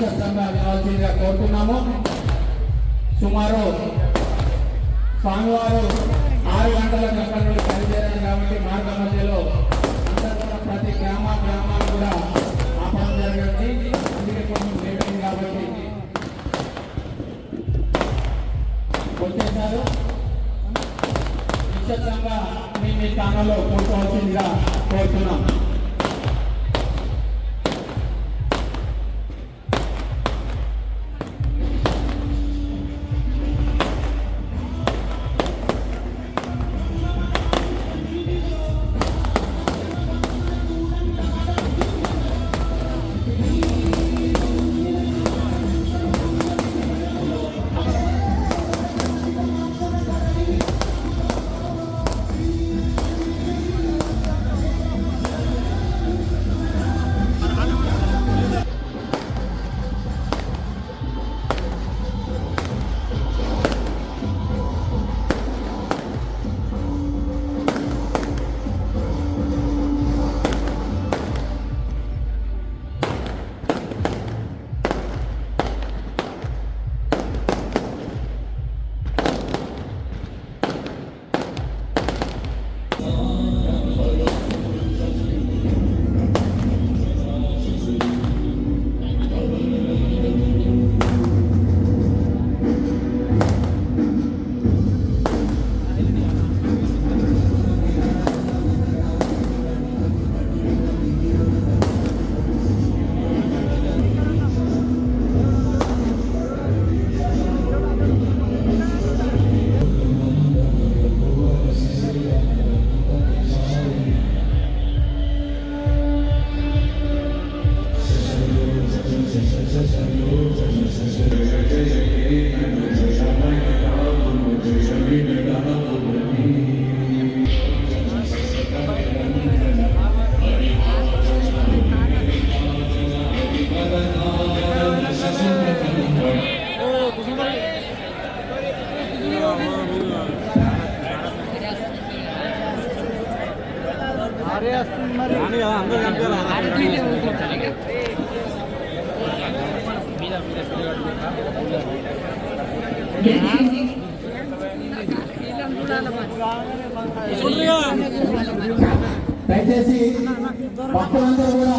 నిశ్శబ్దంగా వినాల్సిందిగా కోరుతున్నాము. సుమారు స్వామివారు 6 గంటలకు అక్కడి నుండి పనిచేయాలి కాబట్టి మార్గ మధ్యలో అందరూ కూడా ప్రతి గ్రామాన్ని కూడా ఆపడం జరిగింది. అందుకే కొంచెం లేట్ అయింది కాబట్టి వచ్చేసారు. నిశ్శబ్దంగా మీ స్థానంలో కూర్చోవలసిందిగా కోరుతున్నాం. దయచేసి భక్తులందరూ కూడా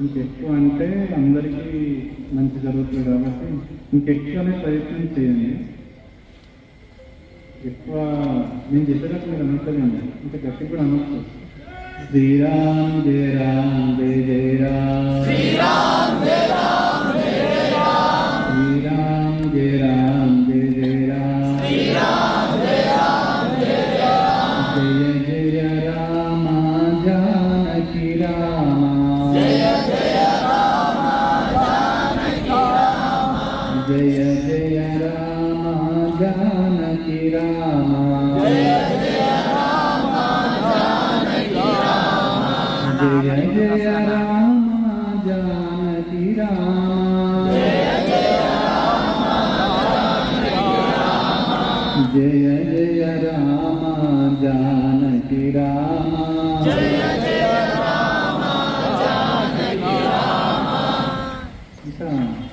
ఇంకెక్కువ అంటే అందరికీ మంచి జరుగుతుంది కాబట్టి ఇంకెక్కువనే ప్రయత్నం చేయండి. ఎక్కువ నేను చెప్పేటప్పుడు మీరు అనుకోండి, ఇంకా గట్టి కూడా అనొచ్చు. శ్రీరామ్ జయ రామ్ జయ జయ రామ్, శ్రీరామ్ జయ రామ్ జయ జయ రామ్, శ్రీరామ్ జయ రామ్ జయ జయ రామ్, శ్రీరామ్ జయ రామ్ జయ జయ రామ్, జయ జయ రామ జానకి రామ, జయ జయ రామ జానకి రామ, జయ జయ రామ జానకి రామ, జయ జయ రామ జానకి రామ, జయ జయ రామ జానకి రామ, జయ జయ రామ జానకి రామ, జయ జయ రామ జానకి రామ. ఇంకా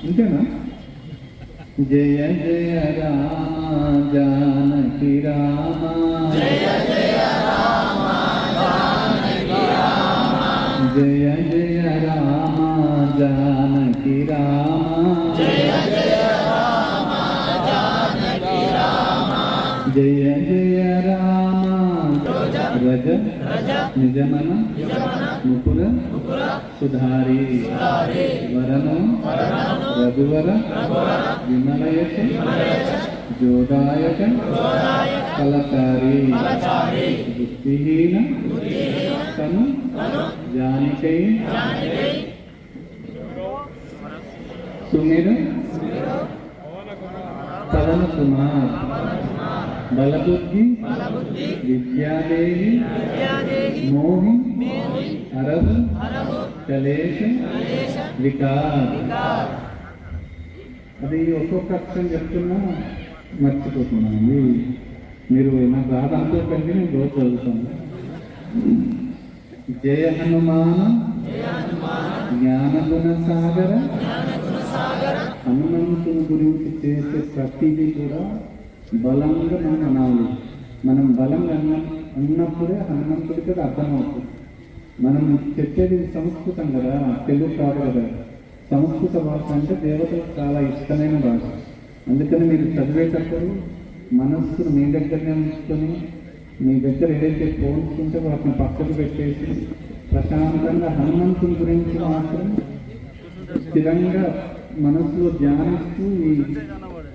ఇంకేనా? జయ జయ రామ జానకి రామ, జయ జయ రామ జానకి రామ, జయ జయ రామ జానకి రామ, జయ జయ రామ జానకి రామ, జయ జయ రామ రజ నిజమన ముకుర సుధారి వరను రఘువర విమలయశ జోదాయక కలచారి బుద్ధిహీన తను జానికై సుమిర పవన కుమార్ బలబుద్ధి విద్యాదేవి మోహి అరబ్ కలేశ వికార్. అది ఒక్కొక్క అక్షరం చెప్తున్నా మర్చిపోతున్నాను. మీరు నాకు రాదనుకోకండి, నేను రోజు చదువుతాను. జయ హనుమాన జ్ఞానగుణ సాగర. హనుమంతుని గురించి చేసే ప్రతిదీ కూడా బలంగా మనం అనాలి. మనం బలంగా అన్నప్పుడే హనుమంతుడికి అది అర్థమవుతుంది. మనం చెప్పేది సంస్కృతం కదా, తెలుగు కాదు కదా. సంస్కృత భాష అంటే దేవతలకు చాలా ఇష్టమైన భాష. అందుకని మీరు చదివేటప్పుడు మనస్సును మీ దగ్గరనే ఉంచుకొని, మీ దగ్గర ఏదైతే పోల్చుకుంటే వాటిని పక్కకు పెట్టేసి ప్రశాంతంగా హనుమంతుని గురించి మాత్రం స్థిరంగా మనసులో ధ్యానిస్తూ ఈ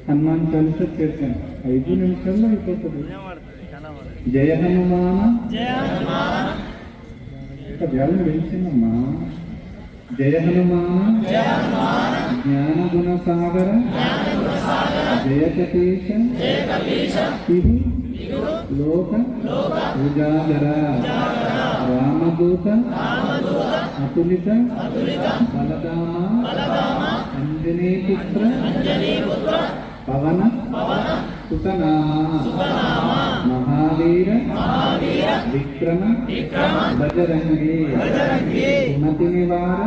హనుమాన్ చాలీసా చేశాను. 5 నిమిషాల్లో అయిపోతుంది. జయ హనుమాన ధ్యానం పెంచిందమ్మా. జయ హనుమాన జ్ఞానగుణ సాగర జయ కపీశ ఇది లోక ఉజాగర రామదూత అతులిత బలదామ అంజనీపుత్ర పవన సుతనామ మహావీర విక్రమ బజరంగి కుమతి నివార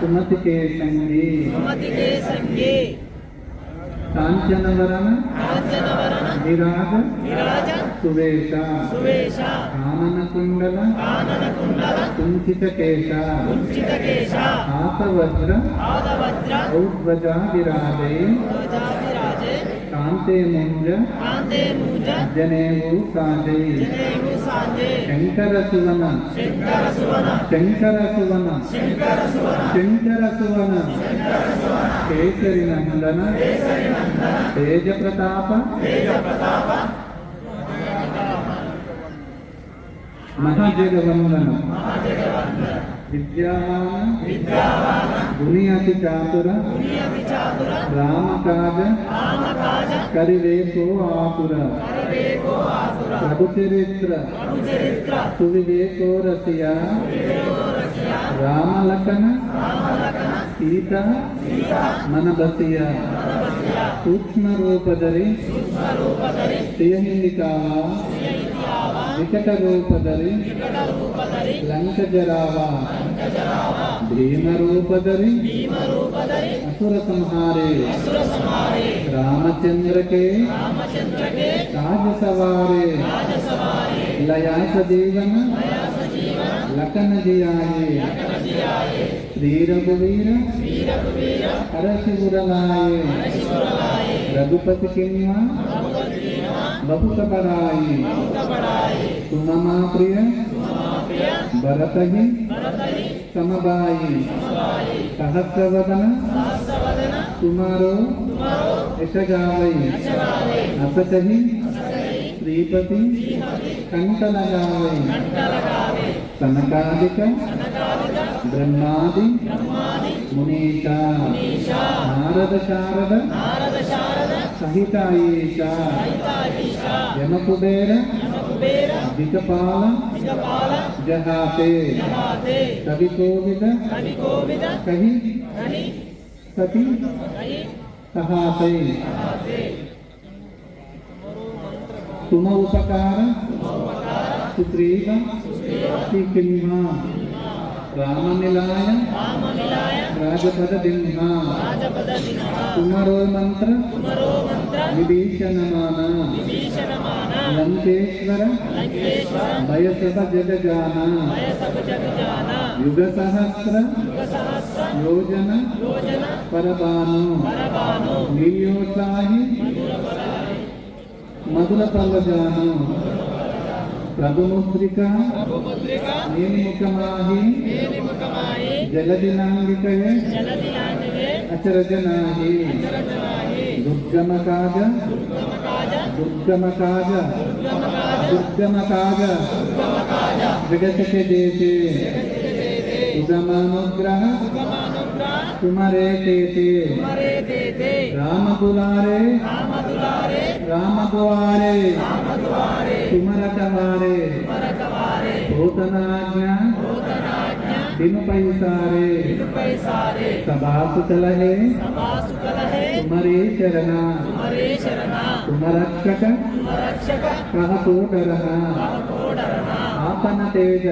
కుమతి కేశంగి కాంచనవరణ విరాజ సువేశ ఆనన కుండల కుంచిత కేశ ఆతవజ్ర ఔద్వజ విరాజే కాంతే ముంజ జనేవు సాజే శంకర సువన కేసరి నందన తేజ ప్రతాప మహాజగవందన విద్యావాన గుణి అతి చాతుర రామకాజ కరివేకో ఆతుర ప్రభు చరిత్ర సువివేకో రసియ రామలకన సీత మన బసియ సూక్ష్మ రూపధరి శ్రీహిందికావా వికట రూపధరి లంక జరావా భీమ రూపధరి అసుర సంహారే రామచంద్రకే రాజ సవారే లయాస జీవన లకన జియాయే శ్రీ రఘువీర హరశివురలాయే రఘుపతి కిన్వా बहुत बड़ाई सुनमा प्रिय भरतहि समबाई सहस्रवदन तुम्हारो यश गावई असतहि श्रीपति कंठ लगावई सनकादिक ब्रह्मादि मुनीषा नारद शारद सहिताईशा यमकुबेर दिक्पाल जहाते कविकोविद कहि सती सहाते तुम उपकार सुग्रीव किन्वा रामनिलाय राजपद दिन्हा तुम्हारो मंत्र विभीषण माना लंकेश्वर भय सब जग जाना युग सहस्र योजन परबानु మధుర పల్లజాను ప్రభుముద్రిక నీలిముఖమాహి జలదినాంగికయే అచరజనాహి దుర్గమకాజ జగతకే దేశే సుగమానుగ్రహ తుమరే తేతే రామ దులారే तुमरकवारे भूतनाज्ञा बिनु पैसारे सबासु कलहे तुमरे शरणा तुमरक्षक कहतो डरना आपन तेज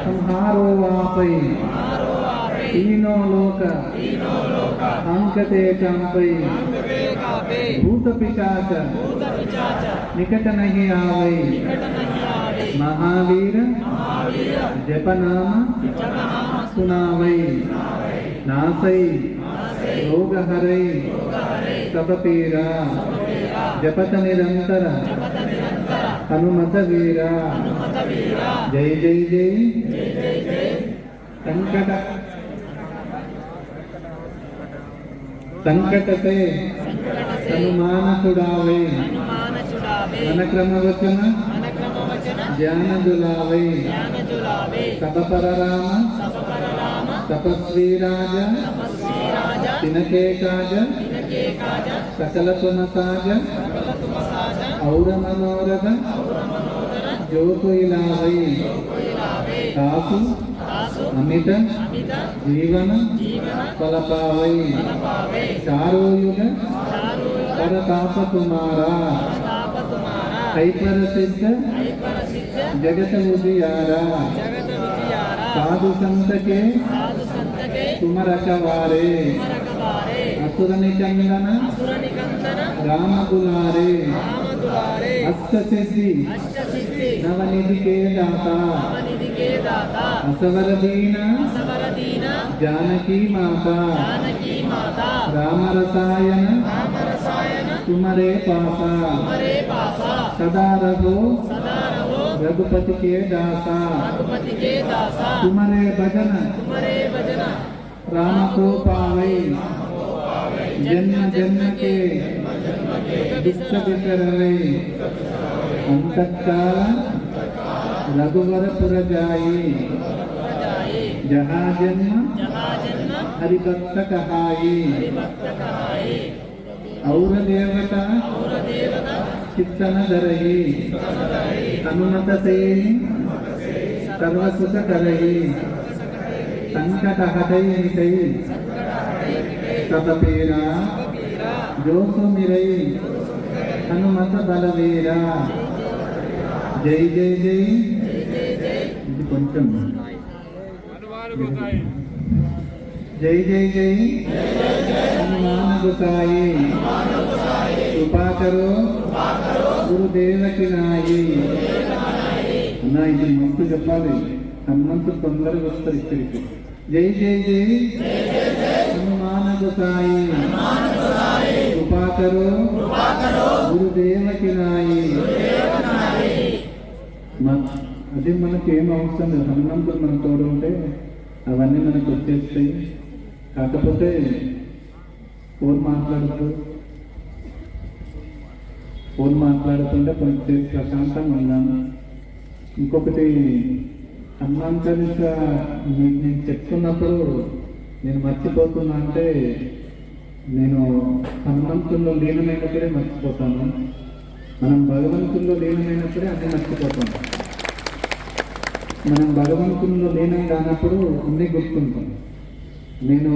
संहारो वापै तीनों लोक अंकते कांपै भूत पिशाच निकट नहीं आवै महावीर जपनाम सुनावै नासै रोग हरै सब पीरा जपत निरंतर हनुमत वीरा जय जय जय संकट संकटते हनुमान छुड़ावे मन क्रम वचन ज्ञान दुलावे सब पर राम तपस्वी राजा तिनके काज सकल तुम साज और मनोरथ जो कोई लावै कासु अमित जीवन फल पावै चारो युग परताप तुम्हारा कई पर सिद्ध जगत उजियारा साधु संत के तुम रखवारे असुर निकंदन राम दुलारे अष्ट सिद्धि नवनिधि के दाता असवर दीना जानकी माता राम रसायन तुम्हारे पासा सदा रघो रघुपति के दासा तुम्हारे भजन राम को पावै जन्म जन्म के दुख बिसरवे अंतकाल रघुवर पुर जाई जहाँ जन्म हरिभक्त कहाई और देवता चित्तन धरही हनुमत से सर्व सुख करही संकट हटई मिटई सब पीरा जो सुमिरई हनुमत बलवीरा जय जय जय ఇది కొంచెం जय जय जय हनुमान गोसाई कृपा करो गुरुदेव की नाई అన్నా ఇది మస్తు చెప్పాలి హనుమంతుడు తొందరగా వస్తారు ఇక్కడికి జై జై జై హనుమాన్ గోసాయి कृपा करो गुरुदेव की नाई అది మనకి ఏం అవసరం లేదు హనుమంతుడు మన తోడు ఉంటే అవన్నీ మనకు వచ్చేస్తాయి కాకపోతే ఫోన్ మాట్లాడుతుంటే కొంచెం ప్రశాంతంగా ఉన్నాను ఇంకొకటి హనుమాన్ చాలీస మీకు నేను చెప్తున్నప్పుడు నేను మర్చిపోతున్నా అంటే నేను హనుమంతుల్లో లీనమైనప్పుడే మర్చిపోతాను మనం భగవంతుల్లో లీనమైనప్పుడే అన్నీ మర్చిపోతాం మనం భగవంతుల్లో లీనం కానప్పుడు అన్నీ గుర్తుంటాం నేను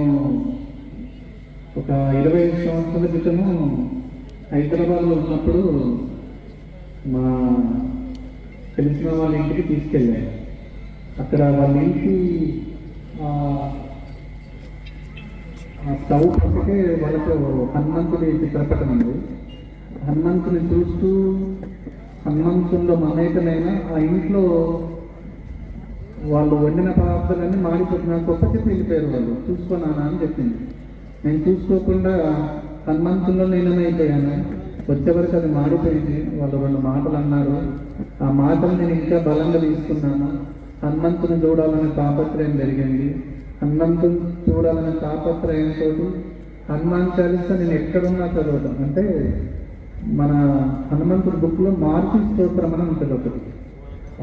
ఒక 25 సంవత్సరాల క్రితము హైదరాబాద్లో ఉన్నప్పుడు మా తెలిసిన వాళ్ళ ఇంటికి తీసుకెళ్ళాను అక్కడ వాళ్ళ ఇంటి స్టవ్ పక్కకే వాళ్ళకు హనుమంతుడి చిత్రపటం ఉంది హనుమంతుని చూస్తూ హనుమంతుల్లో మమేకమైన ఆ ఇంట్లో వాళ్ళు వండిన పదార్థాలన్నీ మాడిపోతున్నా గొప్ప చెప్పి వెళ్ళిపోయారు వాళ్ళు చూసుకున్నానా అని చెప్పింది నేను చూసుకోకుండా హనుమంతుల్లో లీనమైపోయాను వచ్చేవరకు అది మారిపోయింది. వాళ్ళు 2 మాటలు అన్నారు. ఆ మాటలు నేను ఇంకా బలంగా తీసుకున్నాను. హనుమంతుని చూడాలనే తాపత్రయం జరిగింది. హనుమంతుని చూడాలనే తాపత్రయంతో హనుమాన్ చాలీసా నేను ఎక్కడున్నా చదవటం. అంటే మన హనుమంతుడి బుక్లో మార్పు స్తోత్రం అని ఉంటుంది ఒకటి.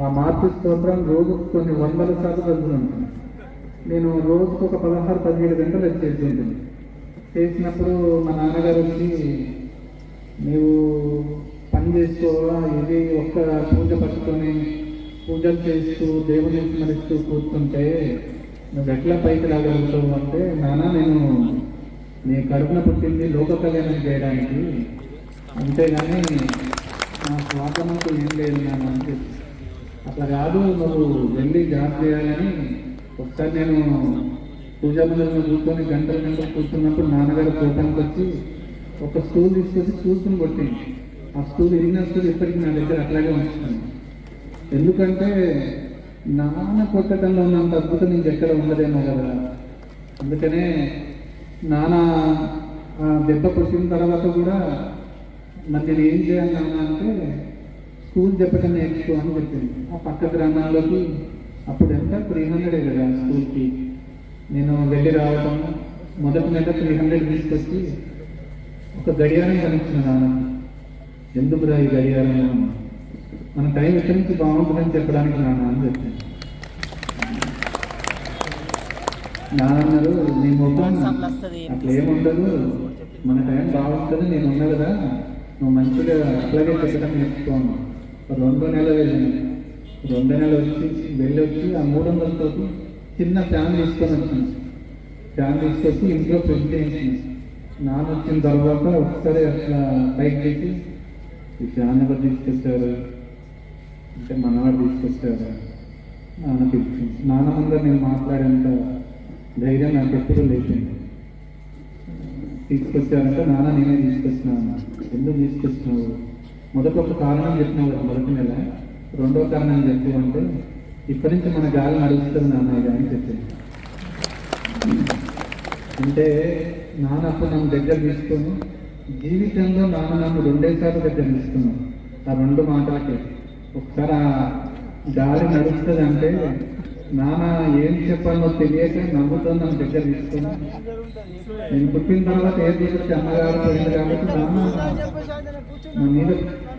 ఆ మార్పు స్తోత్రం రోజు కొన్ని 100 సార్లు చదువుతున్నాను. నేను రోజుకు ఒక 16-17 గంటలు అది చేస్తుంటుంది. చేసినప్పుడు మా నాన్నగారు వచ్చి, నీవు పని చేసుకోవాలా, ఇది ఒక్క పూజ పట్టుకొని పూజలు చేస్తూ దేవుని స్మరిస్తూ కూర్చుంటే నువ్వు ఎట్లా పైకి రాగలుగుతావు అంటే, నాన్న నేను నీ కడుపున పుట్టింది లోక కళ్యాణం చేయడానికి, అంతేగాని నా స్వార్థమంటూ ఏం లేదు నాన్న అని చెప్పి. అట్లా కాదు, నువ్వు వెళ్ళి జాబ్ చేయాలని. ఒకసారి నేను పూజా మందిరంలో కూర్చొని గంటలు కూర్చున్నప్పుడు నాన్నగారు కోపానికి వచ్చి ఒక స్టూల్ తీసుకొచ్చి చూసుకుని కొట్టింది. ఆ స్టూల్ ఇరిగిన స్టూల్ ఇప్పటికీ నా దగ్గర అట్లాగే ఉంచుతాను. ఎందుకంటే నాన్న కొట్టడంలో ఉన్నంత అద్భుతం నీకు ఎక్కడ ఉండదేమో కదా. అందుకనే నాన్న దెబ్బ కొట్టిన తర్వాత కూడా మరి నేను ఏం చేయాలి నాన్న అంటే, స్కూల్ చెప్పటం నేర్చుకో అని చెప్పింది. ఆ పక్క గ్రామాల్లోకి అప్పుడు ఎంత 300 కదా స్కూల్కి. నేను వెళ్ళి రావటం, మొదటి నెల 300 తీసుకొచ్చి ఒక గడియారం కనిపించిన నాన్నకి. ఎందుకురా ఈ గడియారం, మన టైం ఎక్కడి నుంచి బాగుంటుందని చెప్పడానికి నాన్న అని చెప్పాను. నాన్నన్నారు, నీ మొత్తం అట్లా ఏముండదు, మన టైం బాగుంటుంది, నేను ఉన్నా కదా, నువ్వు మంచిగా అట్లాగే చెప్పడం నేర్చుకోను. 2 నెలలు వెళ్ళాను. 2 నెలలు వెళ్ళొచ్చి ఆ 300తో చిన్న ఫ్యాన్ తీసుకొని వచ్చాను. ఫ్యాన్ తీసుకొచ్చి ఇంట్లో పెట్టి చేయించాను. నాన్న వచ్చిన తర్వాత ఒకసారి అట్లా పైకి చేసి, ఈ ఫ్యాన్ ఎవరు తీసుకొచ్చారు అంటే, మనవాడు తీసుకొచ్చారు. నాన్న పిలిచింది. నాన్న ముందర నేను మాట్లాడేంత ధైర్యం నాకు ఎప్పుడూ లేచింది. తీసుకొచ్చారంటే, నాన్న నేనే తీసుకొచ్చినాను. ఎందుకు తీసుకొచ్చినావు? మొదటి ఒక కారణం చెప్పినావు కదా మొదటి నెల, 2వ కారణం చెప్పు అంటే, ఇప్పటి నుంచి మన గాలి నడుస్తుంది నాన్న ఇది అని చెప్పింది. అంటే నాన్న అప్పుడు నన్ను దగ్గర తీసుకొని, జీవితంలో నాన్న నన్ను 2 సార్లు దగ్గర తీసుకున్నాను. ఆ 2 మాటలకే. ఒకసారి ఆ గాలి నడుస్తుంది అంటే, నాన్న ఏం చెప్పాలో తెలియక నవ్వుతో నన్ను దగ్గర తీసుకుని, నేను పుట్టిన తర్వాత ఏ దగ్గరికి అమ్మగారు పోయింది కాబట్టి నాన్న నా మీద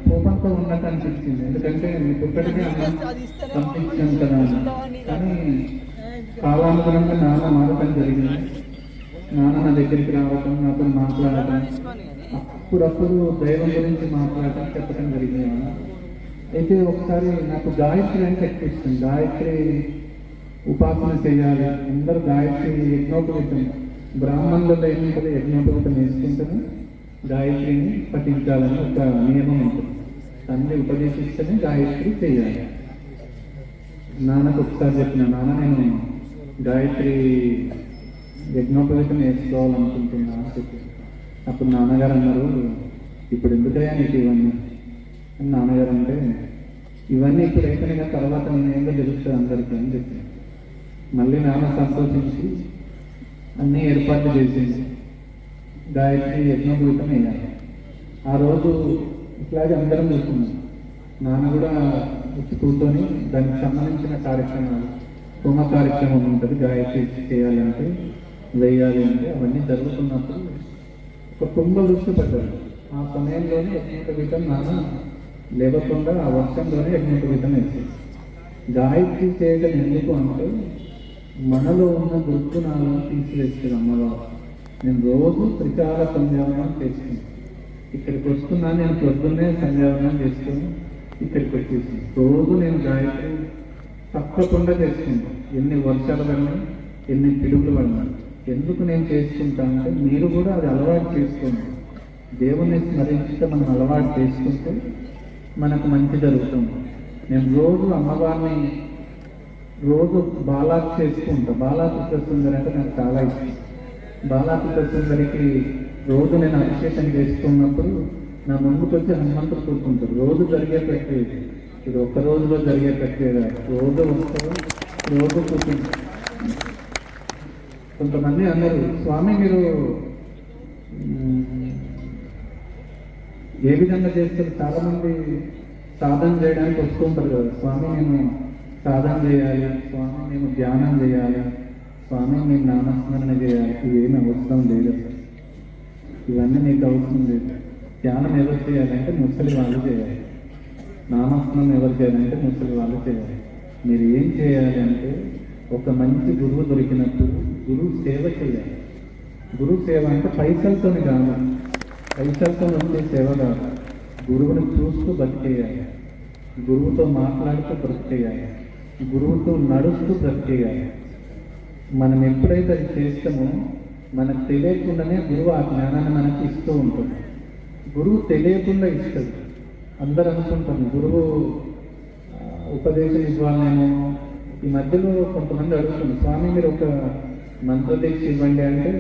కోపంతో ఉన్నట్టు అనిపించింది. ఎందుకంటే నేను పుట్టడికి అన్నం పంపించాను కదా. కానీ కాలానుగుణంగా నాన్న మారటం జరిగింది. నాన్న నా దగ్గరికి రావటం, నాతో మాట్లాడటం, అప్పుడప్పుడు దైవం గురించి మాట్లాడటం, చెప్పడం జరిగింది. అయితే ఒకసారి నాకు గాయత్రి అంటే ఎక్కువ ఇష్టం. గాయత్రి ఉపాసన చేయాలి, అందరూ గాయత్రి యజ్ఞోపవీతం, బ్రాహ్మణులలో ఏముంటుంది, యజ్ఞోపవీతం వేసుకుంటేనే గాయత్రిని పఠించాలని ఒక నియమం ఉంటుంది. అన్ని ఉపదేశిస్తేనే గాయత్రి చేయాలి. నాన్నకు ఒకసారి చెప్పిన, నాన్న నేను గాయత్రి యజ్ఞోపవీతం వేసుకోవాలనుకుంటున్నా అని చెప్పి. అప్పుడు నాన్నగారు అన్నారు, ఇప్పుడు ఎందుకయ్యా నీకు ఇవన్నీ అని. నాన్నగారు అంటే, ఇవన్నీ ఇప్పుడు అయిపోయినా తర్వాత నేను ఏందో తెలుస్తుంది అందరికీ అని చెప్పి. మళ్ళీ నాన్న సంతోషించి అన్నీ ఏర్పాట్లు చేసింది. గాయత్రి యజ్ఞోపవీతం వేయాలి. ఆ రోజు ఇట్లాగే అందరం కూర్చున్నాం. నాన్న కూడా వచ్చి కూర్చొని దానికి సంబంధించిన కార్యక్రమాలు, హోమ కార్యక్రమం ఉంటుంది, గాయత్రి చేయాలంటే, వేయాలి అంటే, అవన్నీ జరుగుతున్నప్పుడు ఒక కుంభ దృష్టి పడ్డారు. ఆ సమయంలోనే యజ్ఞోపవీతం నాన్న లేవకుండా ఆ వర్షంలోనే యజ్ఞోపవీతం వేసేది. గాయత్రి చేయడం ఎందుకు అంటే, మనలో ఉన్న దుర్గుణాలను తీసివేస్తుంది అమ్మవారు. నేను రోజు త్రికాల సంధ్యావనం చేస్తున్నాను. ఇక్కడికి వస్తున్నా, నేను పొద్దున్నే సంధ్యావనం చేసుకుని ఇక్కడికి వచ్చేసి రోజు నేను గాయత్రి తప్పకుండా చేసుకుంటాను. ఎన్ని వర్షాలు పడినా, ఎన్ని పిడుగులు పడినా. ఎందుకు నేను చేసుకుంటా అంటే, మీరు కూడా అది అలవాటు చేసుకోండి. దేవుణ్ణి స్మరించితే మనం అలవాటు చేసుకుంటే మనకు మంచి జరుగుతుంది. నేను రోజు అమ్మవారిని రోజు బాలాకు చేసుకుంటా. బాలాత్రిపుర సుందరి అంటే నాకు చాలా ఇష్టం. బాలాత్రిపుర సుందరికి రోజు నేను అభిషేకం చేసుకున్నప్పుడు నా ముందుకు వచ్చి హనుమంతుడు కూర్చుంటారు. రోజు జరిగే ప్రక్రియ ఇది, ఒక్క రోజులో జరిగే ప్రక్రియ కాదు. రోజు వస్తారు, రోజు కూర్చుంటారు. కొంతమంది అన్నారు, స్వామి మీరు ఏ విధంగా చేస్తారు? చాలామంది సాధన చేయడానికి వస్తూ ఉంటారు కదా, స్వామి నేను సాధన చేయాలి, స్వామి నేను ధ్యానం చేయాలి, స్వామి నేను నామస్మరణ చేయాలి. ఇవేమి అవసరం లేదు అసలు. ఇవన్నీ మీకు అవసరం లేదు. ధ్యానం ఎవరు చేయాలంటే ముసలి వాళ్ళు చేయాలి. నామస్మరణ ఎవరు చేయాలంటే ముసలి వాళ్ళు చేయాలి. మీరు ఏం చేయాలి అంటే ఒక మంచి గురువు దొరికినప్పుడు గురువు సేవ చేయాలి. గురువు సేవ అంటే పైసలతో కాదు, పైసలతో వచ్చే సేవ కాదు. గురువుని చూస్తూ బతికేయాలి, గురువుతో మాట్లాడుతూ బ్రతికేయాలి, గురువుతో నడుస్తూ బ్రతికేయాలి. మనం ఎప్పుడైతే అది చేస్తామో మనకు తెలియకుండానే గురువు ఆ జ్ఞానాన్ని మనకి ఇస్తూ ఉంటుంది. గురువు తెలియకుండా ఇస్తుంది. అందరూ అనుకుంటాం గురువు ఉపదేశం ఇవ్వాలేమో. ఈ మధ్యలో కొంతమంది అడుగుతుంది, స్వామి మీరు ఒక మంత్రదీక్ష ఇవ్వండి అంటే,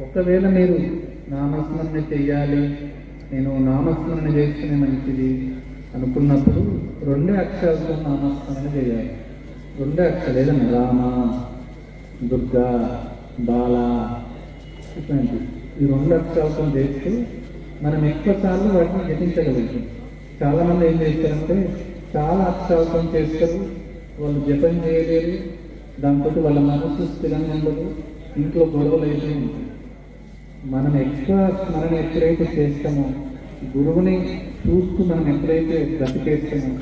ఒకవేళ మీరు నామస్మరణ చెయ్యాలి, నేను నామస్మరణ చేస్తేనే మంచిది అనుకున్నప్పుడు 2 అక్షరాలతో నామస్మరణ చేయాలి. 2 అక్షరాలు ఏదన్నా రామ, దుర్గా, బాల ఇట్లాంటి ఈ 2 అక్షరాలతో చేస్తూ మనం ఎక్కువ సార్లు వాటిని జపించగలుగుతాం. చాలామంది ఏం చేస్తారంటే చాలా అక్షరాలతో చేస్తారు, వాళ్ళు జపం చేయలేరు, దాంతో వాళ్ళ మనసు స్థిరంగా ఉండదు, ఇంట్లో గొడవలు అయితే ఉంటాయి. మనం ఎక్కువ స్మరణ ఎప్పుడైతే చేస్తామో, గురువుని చూస్తూ మనం ఎప్పుడైతే బ్రతికేస్తామో,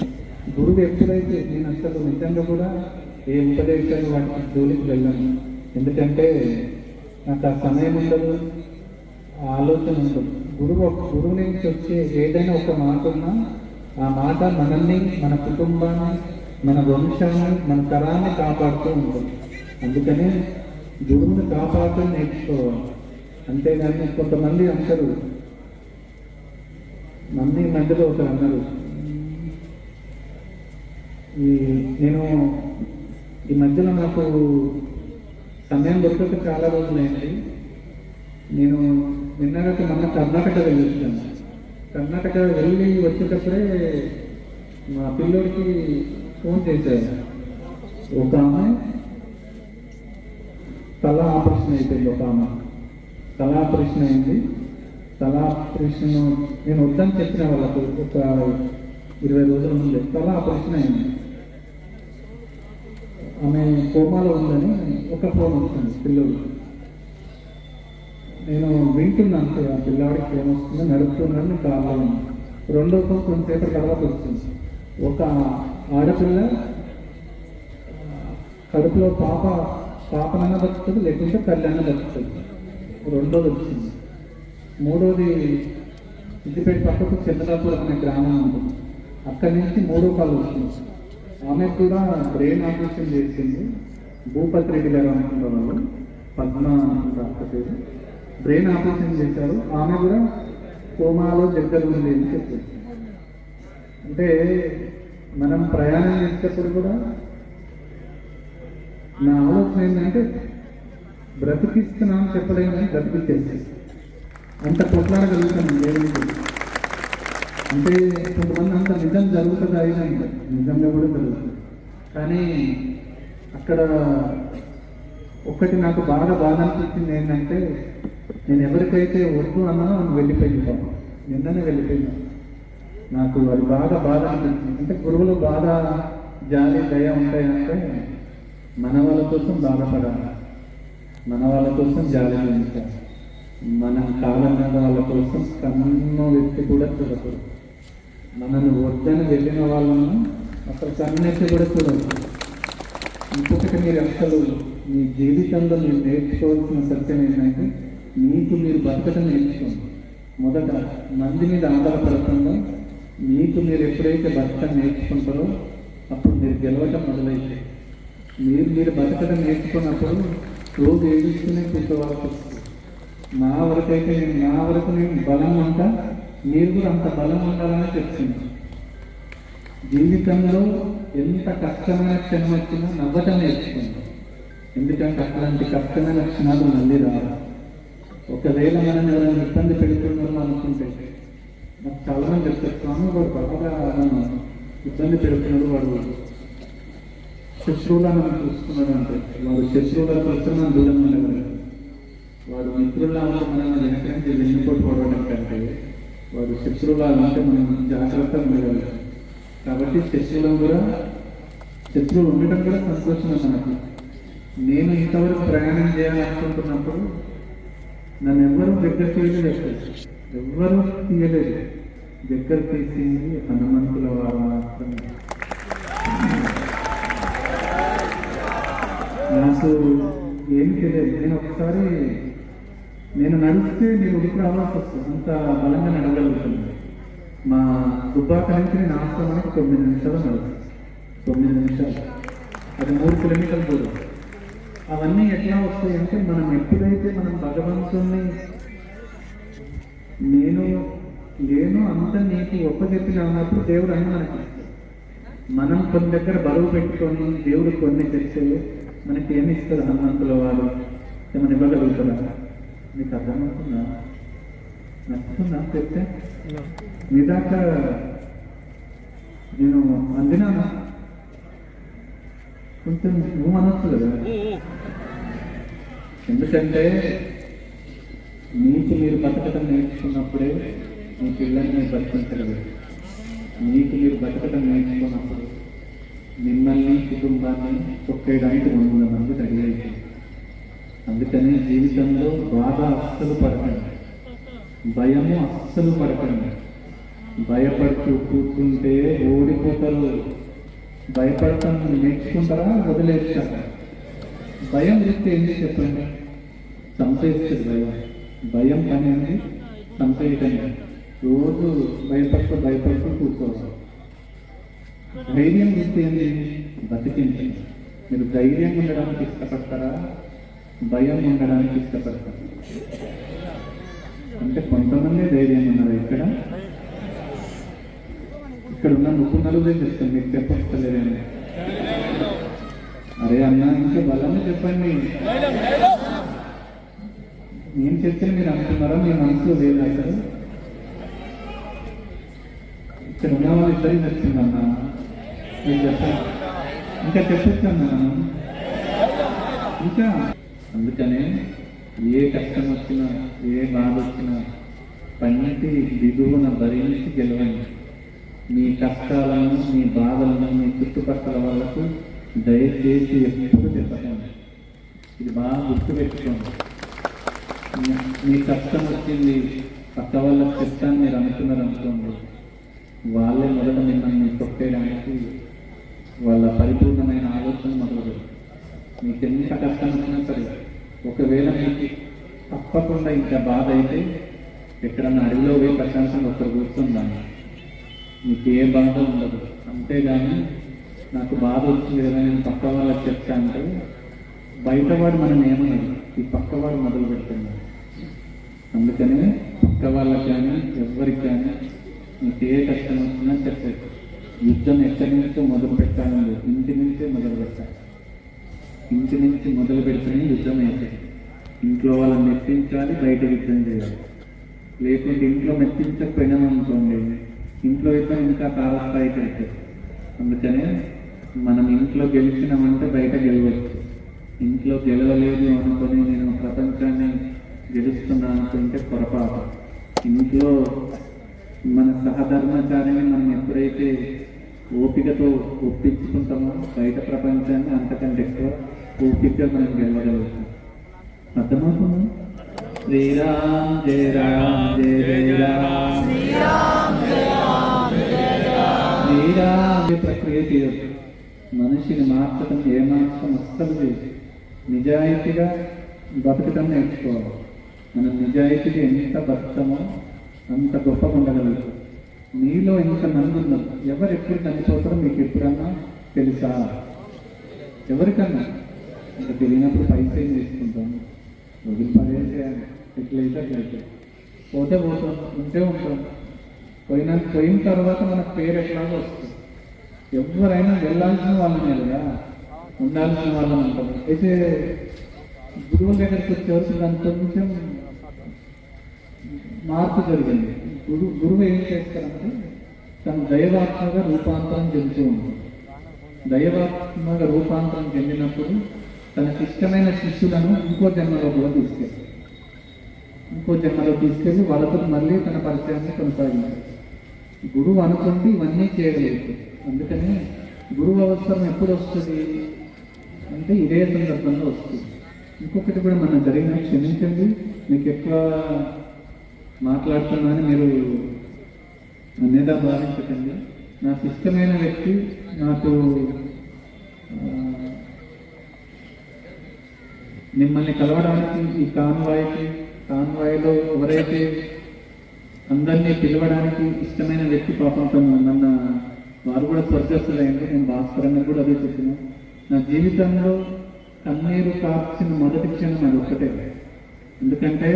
గురువు ఎప్పుడైతే, నేను అసలు నిజంగా కూడా ఏ ఉపదేశాలు వాటికి జోలికి వెళ్ళాను. ఎందుకంటే నాకు ఆ సమయం ఉండదు, ఆ ఆలోచన ఉండదు. గురువు నుంచి వచ్చే ఏదైనా ఒక మాట ఉన్నా ఆ మాట మనల్ని, మన కుటుంబాన్ని, మన వంశాన్ని, మన తరాన్ని కాపాడుతూ ఉంటుంది. అందుకనే గురువుని కాపాడుతూ నేర్చుకోవాలి. అంతేగాని కొంతమంది అంటారు, నన్ను ఈ మధ్యలో ఒకరు అన్నారు, నేను ఈ మధ్యలో నాకు సమయం దొరకక చాలా రోజులైంది. నేను నిన్నగాక మొన్న కర్ణాటక వెళ్ళొచ్చాను. కర్ణాటక వెళ్ళి వచ్చేటప్పుడే మా పిల్లోడికి ఫోన్ చేశారు. ఒక ఆమె తల ఆపరేషన్ అయిపోయింది. ఒక ఆమె తల ఆపరేషన్ అయింది. తల ఆపరేషన్ నేను వద్దని చెప్పిన వాళ్ళకు ఒక 20 రోజుల ముందే తల ఆపరేషన్ అయింది. ఆమె కోమాలో ఉందని ఒక ఫోన్ వస్తుంది పిల్లలు. నేను వింటున్నాను, ఆ పిల్లాడికి ఫోన్ వస్తుంది, నడుపుతున్నాను, కావాలి. రెండో ఫోన్ కొంతసేపటి తర్వాత వస్తుంది. ఒక ఆడపిల్ల కడుపులో పాపనన్న బతుకుతుంది, లేకుంటే తల్లి బతుకుతుంది. రెండోది వచ్చింది. మూడోది సిద్దిపేట పక్కకు చంద్రాపురం అనే గ్రామం ఉంటుంది. అక్కడి నుంచి 3వ కాల్ వచ్చింది. ఆమెకు కూడా బ్రెయిన్ ఆపరేషన్ చేసింది. భూపతి రెడ్డి గారు అనుకున్న వాళ్ళు, పద్మ అనుకుంటారు, బ్రెయిన్ ఆపరేషన్ చేశారు. ఆమె కూడా కోమాలో దగ్గర ఉంది అని చెప్పారు. అంటే మనం ప్రయాణం చేసేటప్పుడు కూడా నా ఆలోచన ఏంటంటే బ్రతికిస్తున్నాం చెప్పలేము, కానీ బ్రతికిచ్చేసి అంత కొట్లాడగలుగుతాను దేవుడి. అంటే కొంతమంది అంత నిజం జరుగుతుంది అయినా నిజంగా కూడా జరుగుతుంది. కానీ అక్కడ ఒక్కటి నాకు బాగా బాధ అనిపించింది ఏంటంటే, నేను ఎవరికైతే వద్దు అన్నా వెళ్ళిపోయింది. నిన్ననే వెళ్ళిపోయినా. నాకు అది బాగా బాధ అనిపించింది. అంటే గురువులు బాగా జాలి దయ ఉంటాయంటే మన వాళ్ళ కోసం బాధపడాలి, మన వాళ్ళ కోసం జాలి చూపించాలి. మనం కాలం మీద వాళ్ళ కోసం కన్ను వ్యక్తి కూడా చూడకూడదు. మనల్ని వద్దని వెళ్ళిన వాళ్ళను అసలు కన్నెత్తి కూడా చూడదు. ఇంకొకటి మీరు అసలు మీ జీవితంలో మీరు నేర్చుకోవాల్సిన సత్యం ఏంటంటే, మీకు మీరు బతకటం నేర్చుకోండి. మొదట మంది మీద ఆధారపడకుండా మీకు మీరు ఎప్పుడైతే బతకటం నేర్చుకుంటారో అప్పుడు మీరు గెలవటం మొదలైతే, మీరు బతకటం నేర్చుకున్నప్పుడు రోజు ఏడుస్తూనే కూర్చోవాల్సి వస్తుంది. నా వరకు నేను బలం ఉంటా, మీరు కూడా అంత బలం ఉండాలని చెప్తుంది. జీవితంలో ఎంత కష్టమైన క్షణం వచ్చినా నవ్వటం నేర్చుకుంటాం. ఎందుకంటే అట్లాంటి కష్టమైన క్షణాలు మళ్ళీ రావు. ఒకవేళ మనం ఎవరైనా ఇబ్బంది పెడుతున్నామో అనుకుంటే, నాకు చాలా మంది చెప్తారు, స్వామి వాడు బాగా నన్ను ఇబ్బంది పెడుతున్నాడు, వాడు శత్రువులను చూస్తున్నాడు అంటే, వాడు శత్రువుల కోసం మనం దూరంగా ఉండగలరు. వాడు మిత్రుల మనం వెనక నుంచి వెన్నుపోటు పడడం కంటే వాడు శత్రువులాగా ఉంటే మనం జాగ్రత్తగా ఉండగలుగుతాం. కాబట్టి శత్రువులు ఉండటం కూడా సంతోషం నాకు. నేను ఇంతవరకు ప్రయాణం చేయాలనుకుంటున్నప్పుడు నన్ను ఎవ్వరూ దగ్గర తీయలేదు, ఎవ్వరూ తీయలేదు. దగ్గర తీసింది హనుమంతుల వారు మాత్రమే. నాకు ఏం తెలియదు. నేను నడిస్తే నేను ఉడికి రావాల్సి వస్తుంది, అంత బలంగా నడగలుగుతుంది. మా దుబ్బాక నుంచి నేను ఆశ్రమానికి 9 నిమిషాలు నడుస్తాను. 9 నిమిషాలు, అది 3 కిలోమీటర్ల దూరం. అవన్నీ ఎట్లా వస్తాయంటే మనం ఎప్పుడైతే మనం భగవంతుణ్ణి నేను అంత నీకు ఒప్పచెప్పిన అన్నప్పుడు దేవుడు అన్ని మనకి. మనం కొన్ని దగ్గర బరువు పెట్టుకొని దేవుడు కొన్ని తెస్తే మనకి ఏమి ఇస్తారు? హనుమంతుల వారు ఏమైనా ఇవ్వగలుగుతారా? మీకు అర్థమవుతుందా? నచ్చుతుందా చెప్తే? మీ దాకా నేను అందినానా? కొంచెం నువ్వు అనొచ్చు కదా. ఎందుకంటే మీకు మీరు బతకటం నేర్చుకున్నప్పుడే మీ పిల్లల్ని మీరు బతికించగలరు. మీకు మీరు బతకటం నేర్చుకున్నప్పుడు మిమ్మల్ని కుటుంబాన్ని తొక్కేయడానికి 100 మంది రెడీ అయిపోయింది. అందుకని జీవితంలో బాధ అస్సలు పడకండి, భయము అస్సలు పడకండి. భయపడుతూ కూర్చుంటే ఓడిపోతారు. భయపడటం నేర్చుకుంటారా, వదిలేస్తారా? భయం వృత్తి ఏంటి చెప్పండి? చంపేస్తుంది భయం పని అండి, చంపేయటండి. రోజు భయపడుతూ కూర్చోవాలి. ధైర్యం వృత్తి ఏంటి? బతికించండి. మీరు ధైర్యం ఉండడానికి ఇష్టపడతారా, భయం ఉండడానికి ఇష్టపడతారా? అంటే కొంతమంది ధైర్యం ఉన్నారు. ఇక్కడ ఉన్న నలుగురే చెప్తాను, మీకు చెప్పలేదేమో. అరే అన్న, ఇంకా బలమే చెప్పండి. నేను చెప్తే మీరు అంటున్నారా? మీ మనసులో లేదు అసలు. ఇక్కడ ఉన్న వాళ్ళు ఇద్దరికి చెప్తుందన్నా, మీరు చెప్పండి. ఇంకా చెప్పొచ్చన్నా ఇంకా. అందుకనే ఏ కష్టం వచ్చినా, ఏ బాధ వచ్చినా పన్నిటి దిగువన భరించి గెలవండి. మీ కష్టాలను, మీ బాధలను మీ చుట్టుపక్కల వాళ్ళకు దయచేసి ఎప్పుడు చెప్పకండి. ఇది బాగా గుర్తుపెట్టుకోండి. మీ కష్టం వచ్చింది పక్క వాళ్ళకి చెప్తాను మీరు అనుకున్నారు అనుకోండి, వాళ్ళే మొదట మిమ్మల్ని తొక్కేయడానికి వాళ్ళ పరిపూర్ణమైన ఆలోచన మొదలు. మీకు ఎంత కష్టం వచ్చినా సరే, ఒకవేళ మీకు తప్పకుండా ఇంకా బాధ అయితే ఎక్కడన్నా అడవిలో పోయి ప్రశాంతంగా ఒకరు కూర్చుందాన్ని, మీకు ఏ బాధ ఉండదు. అంతేగాని నాకు బాధ వచ్చింది కదా నేను పక్క వాళ్ళకి చెప్తా అంటే బయటవాడు మనం ఏమన్నది, ఈ పక్కవాడు మొదలు పెడుతున్నాడు. అందుకనే పక్క వాళ్ళకి కానీ ఎవరికి కానీ మీకు ఏ కష్టం వచ్చినా చెప్పేది. యుద్ధం ఎక్కడి నుంచో మొదలు పెట్టాలని, ఇంటి నుంచే మొదలు పెట్టాలి. ఇంటి నుంచి మొదలు పెడితేనే యుద్ధం అయితే. ఇంట్లో వాళ్ళని మెప్పించాలి, బయట యుద్ధం చేయాలి. లేకుంటే ఇంట్లో మెప్పించకపోయినామనుకోండి, ఇంట్లో యుద్ధం ఇంకా తారస్థాయికి అవుతుంది. అందుకనే మనం ఇంట్లో గెలిచినామంటే బయట గెలవచ్చు. ఇంట్లో గెలవలేదు అనుకొని నేను ప్రపంచాన్ని గెలుస్తున్నా అనుకుంటే పొరపాటు. ఇంట్లో మన సహధర్మచారిని మనం ఎప్పుడైతే ఓపికతో ఒప్పించుకుంటామో బయట ప్రపంచాన్ని అంతకంటే ఎక్కువ ఓపికగా మనం గెలవగలుగుతాం. అర్థమవుతుందా? శ్రీరామ్ జయ రామ్ జయ జయ రామ్, శ్రీరామ్ ప్రక్రియ చేయదు. మనిషిని మార్చడం ఏమాత్రం అస్సలు లేదు. నిజాయితీగా బతకటం నేర్చుకోవాలి. మనం నిజాయితీగా ఎంత బతుకుతామో అంత గొప్పగా ఉండగలుగుతాం. మీలో ఎంతమంది ఉన్నారు? ఎవరు ఎప్పుడు చనిపోతారో మీకు ఎప్పుడన్నా తెలుసా? ఎవరికన్నా? ఇంకా తెలియనప్పుడు పైసా ఏం చేసుకుంటాం, వదిలి పడేసేయాలి. ఎట్లయితే అట్లయితే పోతే పోతాం, ఉంటే ఉంటాం. పోయిన తర్వాత మనకు పేరు ఎట్లాగో వస్తుంది. ఎవరైనా వెళ్ళాల్సిన వాళ్ళనే కదా, ఉండాల్సిన వాళ్ళని అంటారు. అయితే గురువుల దగ్గరికి వచ్చేవరకు దాని కొంచెం మార్పు జరిగింది. గురువు ఏం చేస్తారంటే తను దైవాత్మగా రూపాంతరం చెందుతూ ఉంటుంది. దైవాత్మగా రూపాంతరం చెందినప్పుడు తనకి ఇష్టమైన శిష్యులను ఇంకో జన్మలో కూడా తీసుకెళ్తారు. ఇంకో జన్మలో తీసుకెళ్ళి వాళ్ళతో మళ్ళీ తన పరిచయాన్ని కొనసాగించారు. గురువు అనుకుంటే ఇవన్నీ చేయగలుగుతారు. అందుకని గురువు అవసరం ఎప్పుడు వస్తుంది అంటే ఇదే సందర్భంలో వస్తుంది. ఇంకొకటి కూడా మనం జరిగిన, క్షమించండి మీకు ఎక్కువ మాట్లాడుతున్నానని మీరు అన్నేదా భావించకండి. నాకు ఇష్టమైన వ్యక్తి, నాకు మిమ్మల్ని కలవడానికి ఈ కాన్వాయ్లో ఎవరైతే అందరినీ పిలవడానికి ఇష్టమైన వ్యక్తి పాపం నన్న వారు కూడా స్వర్గస్థులైంది. నేను భాస్కరంగా కూడా అదే చెప్పిన, నా జీవితంలో కన్నీరు కార్చిన మొదటి క్షణం అది ఒక్కటే. ఎందుకంటే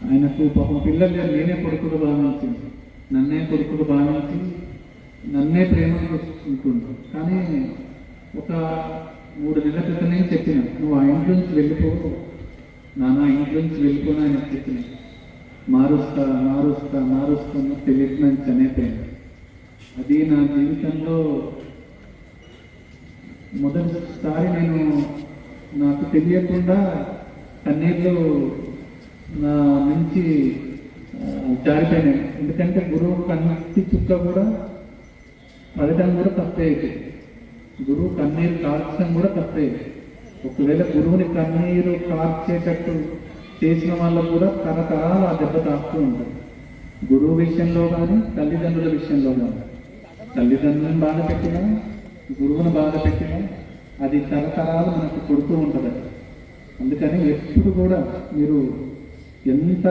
ఆయనకు పాపం పిల్లలు నేనే కొడుకుడు భావించింది, నన్నే కొడుకుడు భావించి నన్నే ప్రేమగా చూసుకుంటుండు. కానీ ఒక 3 నెలల క్రితమే చెప్పిన, నువ్వు ఆ ఇంట్లో నుంచి వెళ్ళిపో నాన్న, ఇంట్లో నుంచి వెళ్ళిపోనా అని చెప్పిన. మారుస్తున్న తెలియకుండా చనిపోయింది. అది నా జీవితంలో మొదటిసారి నాకు తెలియకుండా కన్నీళ్ళు నా నుంచి జారిపోయినాయి. ఎందుకంటే గురువు కన్నీటి చుక్క కూడా పడటం కూడా తప్పే అవుతుంది, గురువు కన్నీరు కార్చడం కూడా తప్పే. ఒకవేళ గురువుని కన్నీరు కార్చేటట్టు చేసిన వాళ్ళకు కూడా తరతరాలు ఆ దెబ్బ తాకుతూ ఉంటుంది. గురువు విషయంలో కానీ తల్లిదండ్రుల విషయంలో కానీ, తల్లిదండ్రులను బాధ పెట్టినా గురువును బాధ పెట్టినా అది తరతరాలు మనకు కొడుతూ ఉంటుంది. అందుకని ఎప్పుడు కూడా మీరు ఎంత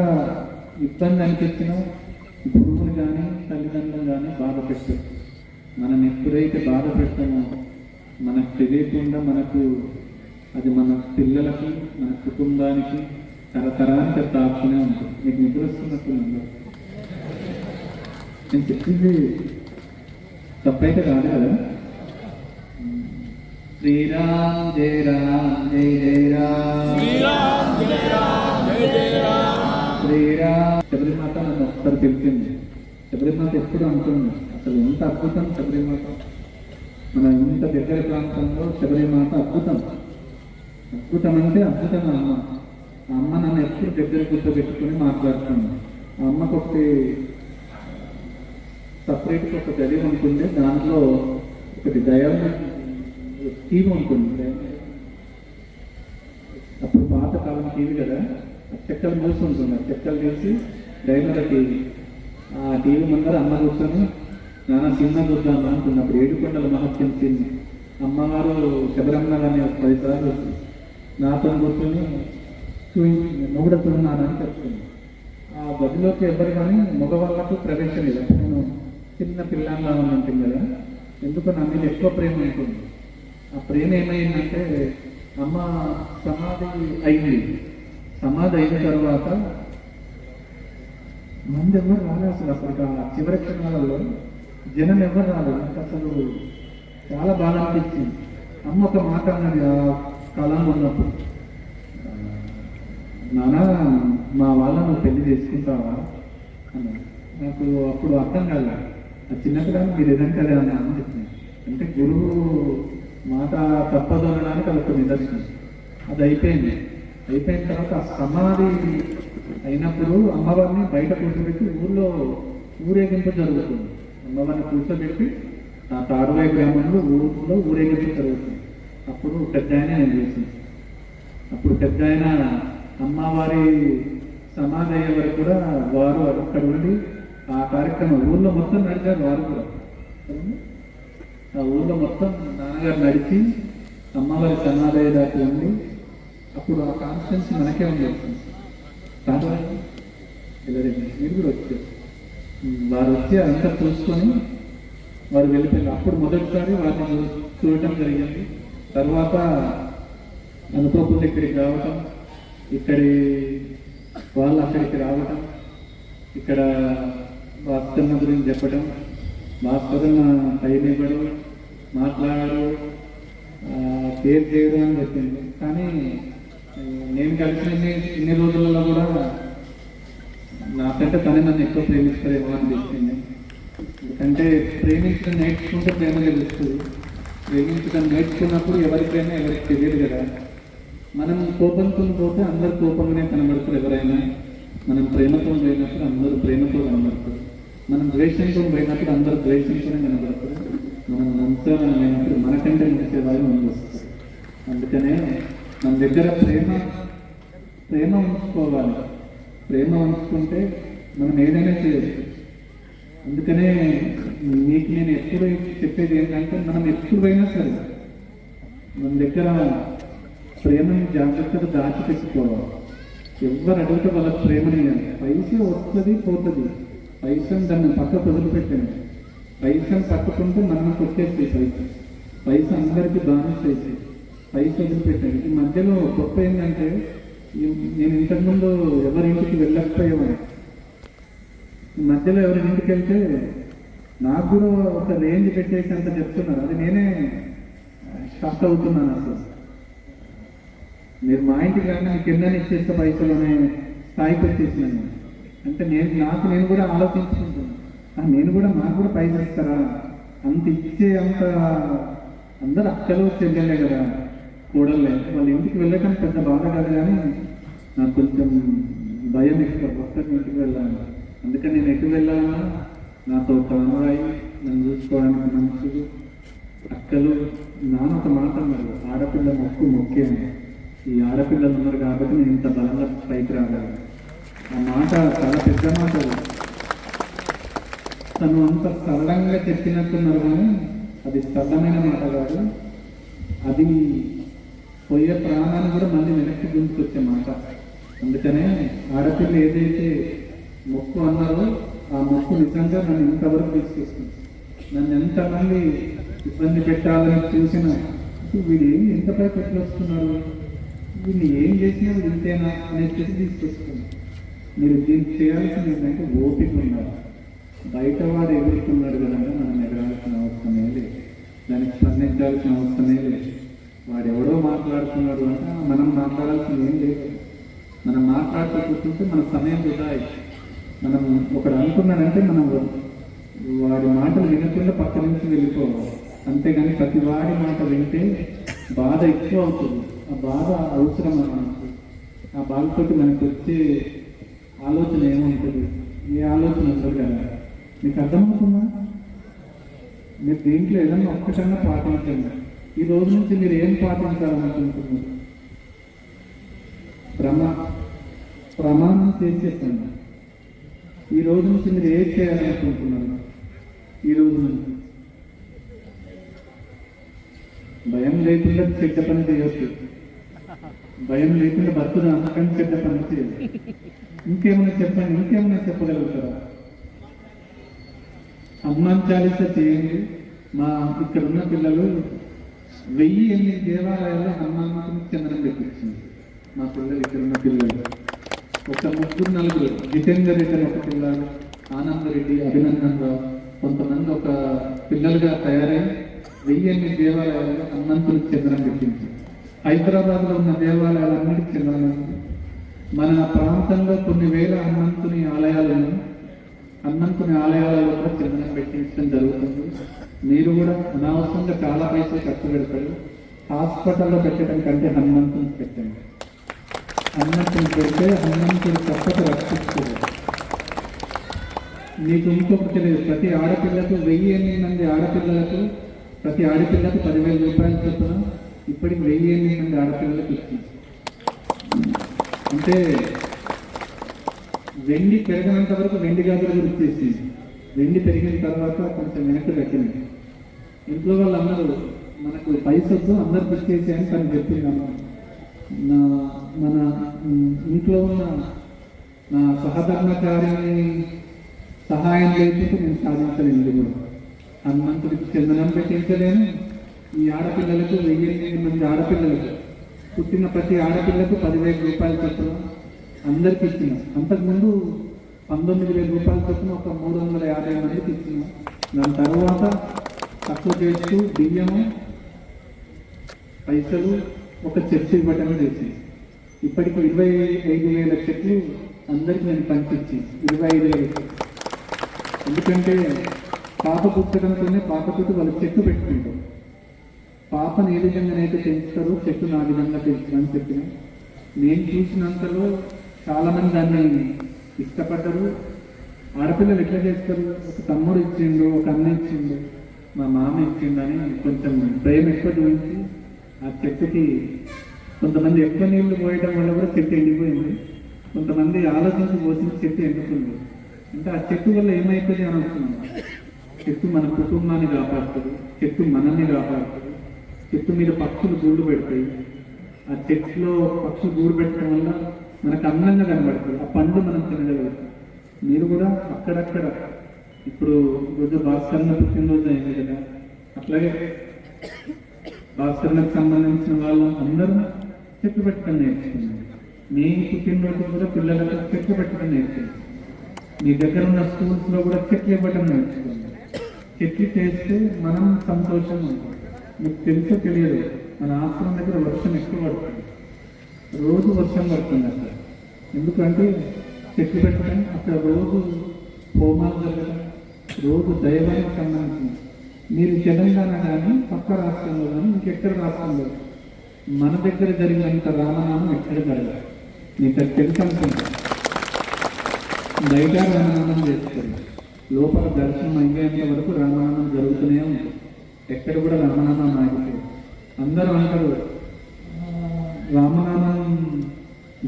ఇబ్బంది అనిపించినా గురువుని కానీ తల్లిదండ్రులు కానీ బాధ పెట్టారు. మనం ఎప్పుడైతే బాధ పెట్టామో మనకు తెలియకుండా అది మన పిల్లలకి, మన కుటుంబానికి తరతరానికి తాకుతూనే ఉంటుంది. మీకు నిద్ర వస్తున్నట్టు నేను చెప్పింది తప్పైతే కాదు కదా. శ్రీరామ్ జయ రామ్ జయ జయ రామ్, శ్రీరామ్ జయ రామ్ జయ జయ రామ్, శ్రీరామ్. శబరిమాత నన్ను ఒకసారి పిలిచింది. శబరిమాత ఎప్పుడు అంటుంది, అసలు ఎంత అద్భుతం శబరిమాత. మన ఇంత దగ్గర ప్రాంతంలో శబరిమాత అద్భుతం. అద్భుతం అంటే అద్భుతం. ఆ అమ్మ నన్ను ఎప్పుడు దగ్గర కూర్చోబెట్టుకుని మాట్లాడుతుంది. ఆ అమ్మకు ఒకటి సపరేట్గా ఒక గది ఉంటుంది, దాంట్లో ఒకటి టీవీ ఉంటుంది. అప్పుడు పాతకాలం టీవీ కదా, చెక్కలు మూసి ఉంటుంది. ఆ చెక్కలు తీసి డైనర్ టీవీ, ఆ టీవీ ముందర అమ్మ కూర్చొని నాన్న సినిమా చూద్దాం అనుకున్నప్పుడు ఏడుకొండల మహత్యం సినిమా అమ్మవారు శబరమ్మ అని 10 సార్లు నాతో కూర్చొని నువ్వు కూడా చూడన్నానని చెప్తుంది. ఆ గదిలోకి ఎవరు కానీ మగవాళ్ళకు ప్రవేశం లేదు. నేను చిన్న పిల్లల్లా ఉంటుంది కదా, ఎందుకు నా మీద ఎక్కువ ప్రేమ ఉంటుంది. ఆ ప్రేమ ఏమైందంటే అమ్మ సమాధి అయింది. సమాధి అయిన తర్వాత మంది ఎవరు రాలేదు అసలు. ఆ చివరి క్షణాలలో జనం ఎవరు రాలేదు. నాకు అసలు చాలా బాగా అనిపించింది. అమ్మ ఒక మాట అన్నది ఆ కాలం ఉన్నప్పుడు, నాన్న మా వాళ్ళను పెళ్లి చేసుకుంటావా అన్నది. నాకు అప్పుడు అర్థం కాదు. ఆ చిన్నపిల్లలు మీరు ఏదంటే అదే అని చెప్తున్నాను. అంటే గురువు మాట తప్పదు అనడానికి అదొక నిదర్శనం. అది అయిపోయింది. అయిపోయిన తర్వాత ఆ సమాధి అయినప్పుడు అమ్మవారిని బయట కూర్చోబెట్టి ఊరేగింపు జరుగుతుంది. అమ్మవారిని కూర్చోబెట్టి ఆ తాడువాయి గ్రామంలో ఊరేగింపు జరుగుతుంది. అప్పుడు పెద్ద ఆయన నేను చూసింది. అప్పుడు పెద్ద ఆయన అమ్మవారి సమాధి అయ్యే వరకు కూడా వారు అక్కడ ఉండి ఆ కార్యక్రమం ఊళ్ళో మొత్తం నడిచారు. వారు కూడా ఆ ఊళ్ళో మొత్తం నాన్నగారు నడిచి అమ్మవారి సమాధి అయ్యేదాకా ఉండి, అప్పుడు ఆ కాన్స్టెన్సీ మనకే ఉండేది. మీరు కూడా వచ్చారు. వారు వచ్చి అంతా చూసుకొని వారు వెళ్ళిపోయారు. అప్పుడు మొదటిసారి వారిని చూడటం జరిగింది. తర్వాత అనుకోకుండా ఇక్కడికి రావటం, ఇక్కడి వాళ్ళు అక్కడికి రావటం, ఇక్కడ భాస్కరన్న గురించి చెప్పడం, భాస్కరన్న టైం ఇవ్వడం, మాట్లాడడం, కేర్ చేయడం అని చెప్పింది. కానీ నేను కలిసిన ఇన్ని రోజులలో కూడా నాకంటే తనే నన్ను ఎక్కువ ప్రేమిస్తారేమో అని చెప్పింది. ఎందుకంటే ప్రేమించడం నేర్చుకుంటే ప్రేమ తెలుస్తుంది. ప్రేమించడం నేర్చుకున్నప్పుడు ఎవరి ప్రేమ ఎవరికి తెలియదు కదా. మనం కోపంతో పోతే అందరు కోపంగానే కనబడతారు ఎవరైనా, మనం ప్రేమతో పోయినప్పుడు అందరూ ప్రేమతో కనబడతారు, మనం ద్వేషంతో పోయినప్పుడు అందరూ ద్వేషంతోనే కనబడతారు, మనం మంచిగా అయినప్పుడు మనకంటే మంచి వాళ్ళు ముందు వస్తారు. అందుకనే మన దగ్గర ప్రేమ ఉంచుకోవాలి. ప్రేమ ఉంచుకుంటే మనం ఏదైనా చేయొచ్చు. అందుకనే మీకు నేను ఎప్పుడు చెప్పేది ఏంటంటే, మనం ఎప్పుడు పోయినా సరే మన దగ్గర ప్రేమని జాగ్రత్తగా దాచిపెట్టుకోవాలి. ఎవరు అడిగితే వాళ్ళకి ప్రేమని పైస వస్తుంది పోతుంది, పైసను దాన్ని పక్కకు వదిలిపెట్టండి. పైసను పట్టుకుంటే మనం కొట్టేసి పైస అందరికీ బానిస అయితే పైస వదిలిపెట్టండి. ఈ మధ్యలో గొప్ప ఏంటంటే, నేను ఇంతకుముందు ఎవరింటికి వెళ్ళకపోయేవాడిని. ఈ మధ్యలో ఎవరింటికి వెళ్తే నాకు కూడా ఒక రేంజ్ పెట్టేసి అంత చెప్తున్నారు. అది నేనే షాక్ అవుతున్నాను. అసలు మీరు మా ఇంటికి రాని మీకు ఎన్నని ఇచ్చేస్తే పైసలు అనే స్థాయికి వచ్చేసినాను. అంటే నేను కూడా ఆలోచించుకుంటున్నాను, నేను కూడా నాకు కూడా పైసలు ఇస్తారా, అంత ఇచ్చే అంత అందరు అక్కలు చెల్లెలే కదా, కూడలే, వాళ్ళ ఇంటికి వెళ్ళటం పెద్ద బాధ కాదు, కానీ నాకు కొంచెం భయం ఎక్కువ ఒక్కరి ఇంటికి వెళ్ళాను. అందుకని నేను ఎటు వెళ్ళాలన్నా నాతో ఒక అమ్మాయి, నన్ను చూసుకోవడానికి మనుషులు, అక్కలు. నాన్న ఒక మాట అన్నారు, ఆడపిల్ల మొక్కే అని. ఈ ఆడపిల్లలు ఉన్నారు కాబట్టి నేను ఇంత బలంగా పైకి రాగలను. ఆ మాట చాలా పెద్ద మాట. తను అంత సరళంగా చెప్పినట్టున్నారు, కానీ అది సరళమైన మాట కాదు. అది పోయే ప్రాణాన్ని కూడా మళ్ళీ వెనక్కి గుంచుకొచ్చే మాట. అందుకనే ఆడపిల్ల ఏదైతే మొక్కు అన్నారో ఆ మొక్కు నిజంగా నన్ను ఇంతవరకు తీసుకొస్తుంది. నన్ను ఎంతమంది ఇబ్బంది పెట్టాలని చూసినా వీడు ఎంత పైకి ఎట్లా వస్తున్నారు, వీళ్ళు ఏం చేసినా వీడు ఇంతేనా అనే స్థితి తీసుకొస్తుంది. మీరు దీనికి చేయాల్సింది ఏంటంటే ఓపిక ఉండాలి. బయట వాడు ఎగురుతున్నాడు కదంటే మనం ఎగరాల్సిన అవసరమే లేదు, దానికి స్పందించాల్సిన అవసరమే లేదు. వాడు ఎవడో మాట్లాడుతున్నాడు అంటే మనం మాట్లాడాల్సింది ఏం లేదు. మనం మాట్లాడుతూ కూర్చుంటే మన సమయం వృధా. మనం ఒకడు అనుకున్నాడంటే మనం వాడి మాటలు వినకుండా పక్క నుంచి వెళ్ళిపోవాలి. అంతేగాని ప్రతి వాడి మాట వింటే బాధ ఎక్కువ అవుతుంది. ఆ బాధ అవసరం మనకి. ఆ బాధతో మనకు వచ్చే ఆలోచన ఏముంటుంది, ఏ ఆలోచన ఉండదు కదా. మీకు అర్థమవుతుందా? మీరు దీంట్లో ఏదన్నా ఒక్కటన్నా పాటించండి. ఈ రోజు నుంచి మీరు ఏం పాటించాలనుకుంటున్నారు? ప్రమాణం చేసేసండి. ఈ రోజు నుంచి మీరు ఏం చేయాలనుకుంటున్నారు? ఈ రోజు నుంచి భయం లేకుండా చెడ్డ పని చేయొచ్చు, భయం లేకుండా భర్తను అంతకంటే చెడ్డ పని చేయాలి. ఇంకేమైనా చెప్పండి, ఇంకేమైనా చెప్పగలుగుతారా? హనుమాన్ చాలీస చేయండి. మా ఇక్కడ ఉన్న పిల్లలు 1008 దేవాలయాల్లో హనుమాన్ చందనం పెట్టించింది. మా పిల్లలు ఇక్కడ ఉన్న పిల్లలు ఒక 3-4 జితేందర్ రెడ్డి ఒక పిల్లలు, ఆనందరెడ్డి, అభినందన్ రావు, కొంతమంది ఒక పిల్లలుగా తయారై 1008 దేవాలయాల్లో హనుమంతుడికి చందనం పెట్టించి, హైదరాబాద్లో ఉన్న దేవాలయాలన్నిటికీ చందనం. మన ప్రాంతంలో కొన్ని వేల హనుమంతుని ఆలయాలను హనుమంతుని ఆలయాలలో కూడా చందనం పెట్టించడం జరుగుతుంది. మీరు కూడా అనవసరంగా చాలా పైసలు ఖర్చు పెడతారు. హాస్పిటల్లో పెట్టడం కంటే హనుమంతుని పెట్టండి. హనుమంతుని పెడితే హనుమంతుడు తప్పక రక్షిస్తుంది. మీకు ఇంకొకటి లేదు, ప్రతి ఆడపిల్లకు 1008 మంది ఆడపిల్లలకు, ప్రతి ఆడపిల్లకు 10,000 రూపాయలు చొప్పున ఇప్పటికి 1008 మంది ఆడపిల్లలకు ఇచ్చింది. అంటే వెండి పెరగనంత వరకు వెండి గాజులు కూడా ఇచ్చేసింది. వెండి పెరిగిన తర్వాత కొంచెం వెనక్కి తగ్గింది. ఇంట్లో వాళ్ళు అందరూ మనకు పైసలు అందరు ఇచ్చేసేయని తను చెప్పింది. మన ఇంట్లో ఉన్న నా సహధర్మచారిని సహాయం లేకపోతే నేను సాధించలేను. ఇది కూడా హనుమంతుడికి చందనం పెట్టించలేను. ఈ ఆడపిల్లలకు 1008 మంది ఆడపిల్లలకు పుట్టిన ప్రతి ఆడపిల్లకు 10,000 రూపాయలు చొప్పున అందరికి ఇచ్చినాం. అంతకుముందు 19,000 రూపాయల చొప్పున ఒక 350 మందికి ఇచ్చినాం. దాని తర్వాత తక్కువ చేస్తూ బియ్యము, పైసలు, ఒక చెట్టు ఇవ్వటం చేసి ఇప్పటికి 25,000 చెట్లు అందరికి నేను పంపించి 25,000 చెట్లు. ఎందుకంటే పాప పుట్టడంతోనే పాపతోటి వాళ్ళు చెట్టు పెట్టుకుంటాం. పాపను ఏ విధంగానైతే పెంచుతారో చెట్టును ఆ విధంగా పెంచమని చెప్పిన. నేను చూసినంతలో చాలామంది దాన్ని ఇష్టపడ్డారు. ఆడపిల్లలు ఎట్లా చేస్తారు, ఒక తమ్ముడు ఇచ్చిండు, ఒక అన్న ఇచ్చిండు, మా మామ ఇచ్చిండు అని కొంచెం ప్రేమ ఎక్కువ చూపించి ఆ చెట్టుకి కొంతమంది ఎక్కువ నీళ్లు పోయడం వల్ల కూడా చెట్టు ఎండిపోయింది. కొంతమంది ఆలోచించి పోసిన చెట్టు ఎండుతుంది. అంటే ఆ చెట్టు వల్ల ఏమవుతుంది అని అనుకున్నాం. చెట్టు మన కుటుంబాన్ని కాపాడుతుంది, చెట్టు మనల్ని కాపాడుతుంది, చెట్టు మీద పక్షులు గూడు పెడతాయి. ఆ చెట్టులో పక్షులు గూడు పెట్టడం వల్ల మనకు అందంగా కనబడుతుంది. ఆ పండు మనం తినగలుగుతాం. మీరు కూడా అక్కడక్కడ ఇప్పుడు రోజు భాస్కరణ పుట్టినరోజు అయింది కదా, అట్లాగే భాస్కరణకు సంబంధించిన వాళ్ళు అందరూ చెట్లు పెట్టడం నేర్చుకున్నారు. మీ పుట్టినరోజు కూడా పిల్లలకు చెట్లు పెట్టడం నేర్చుకున్నారు. మీ దగ్గర ఉన్న స్కూల్స్లో కూడా చెట్లు ఇవ్వడం నేర్చుకున్నారు. చెట్లు చేస్తే మనం సంతోషంగా ఉంటాం. మీకు తెలుసో తెలియదు, మన ఆశ్రమం దగ్గర వర్షం ఎక్కువ పడుతుంది, రోజు వర్షం పడుతుంది అక్కడ. ఎందుకంటే చెట్లు పెట్టడం, అక్కడ రోజు హోమాలు జరగడం, రోజు దైవానికి సంబంధించిన. మీరు తెలంగాణ కానీ పక్క రాష్ట్రంలో కానీ ఇంకెక్కడ రాష్ట్రంలో మన దగ్గర జరిగినంత రామనామం ఎక్కడ జరగదు. మీకు అది తెలుసు అనుకుంటా. బయట రామనామం చేస్తారు, లోపల దర్శనం అయ్యేంత వరకు రామనామం జరుగుతూనే ఉంటుంది. ఎక్కడ కూడా రామనామం ఆగిపోయి అందరూ అంటారు. రామనామం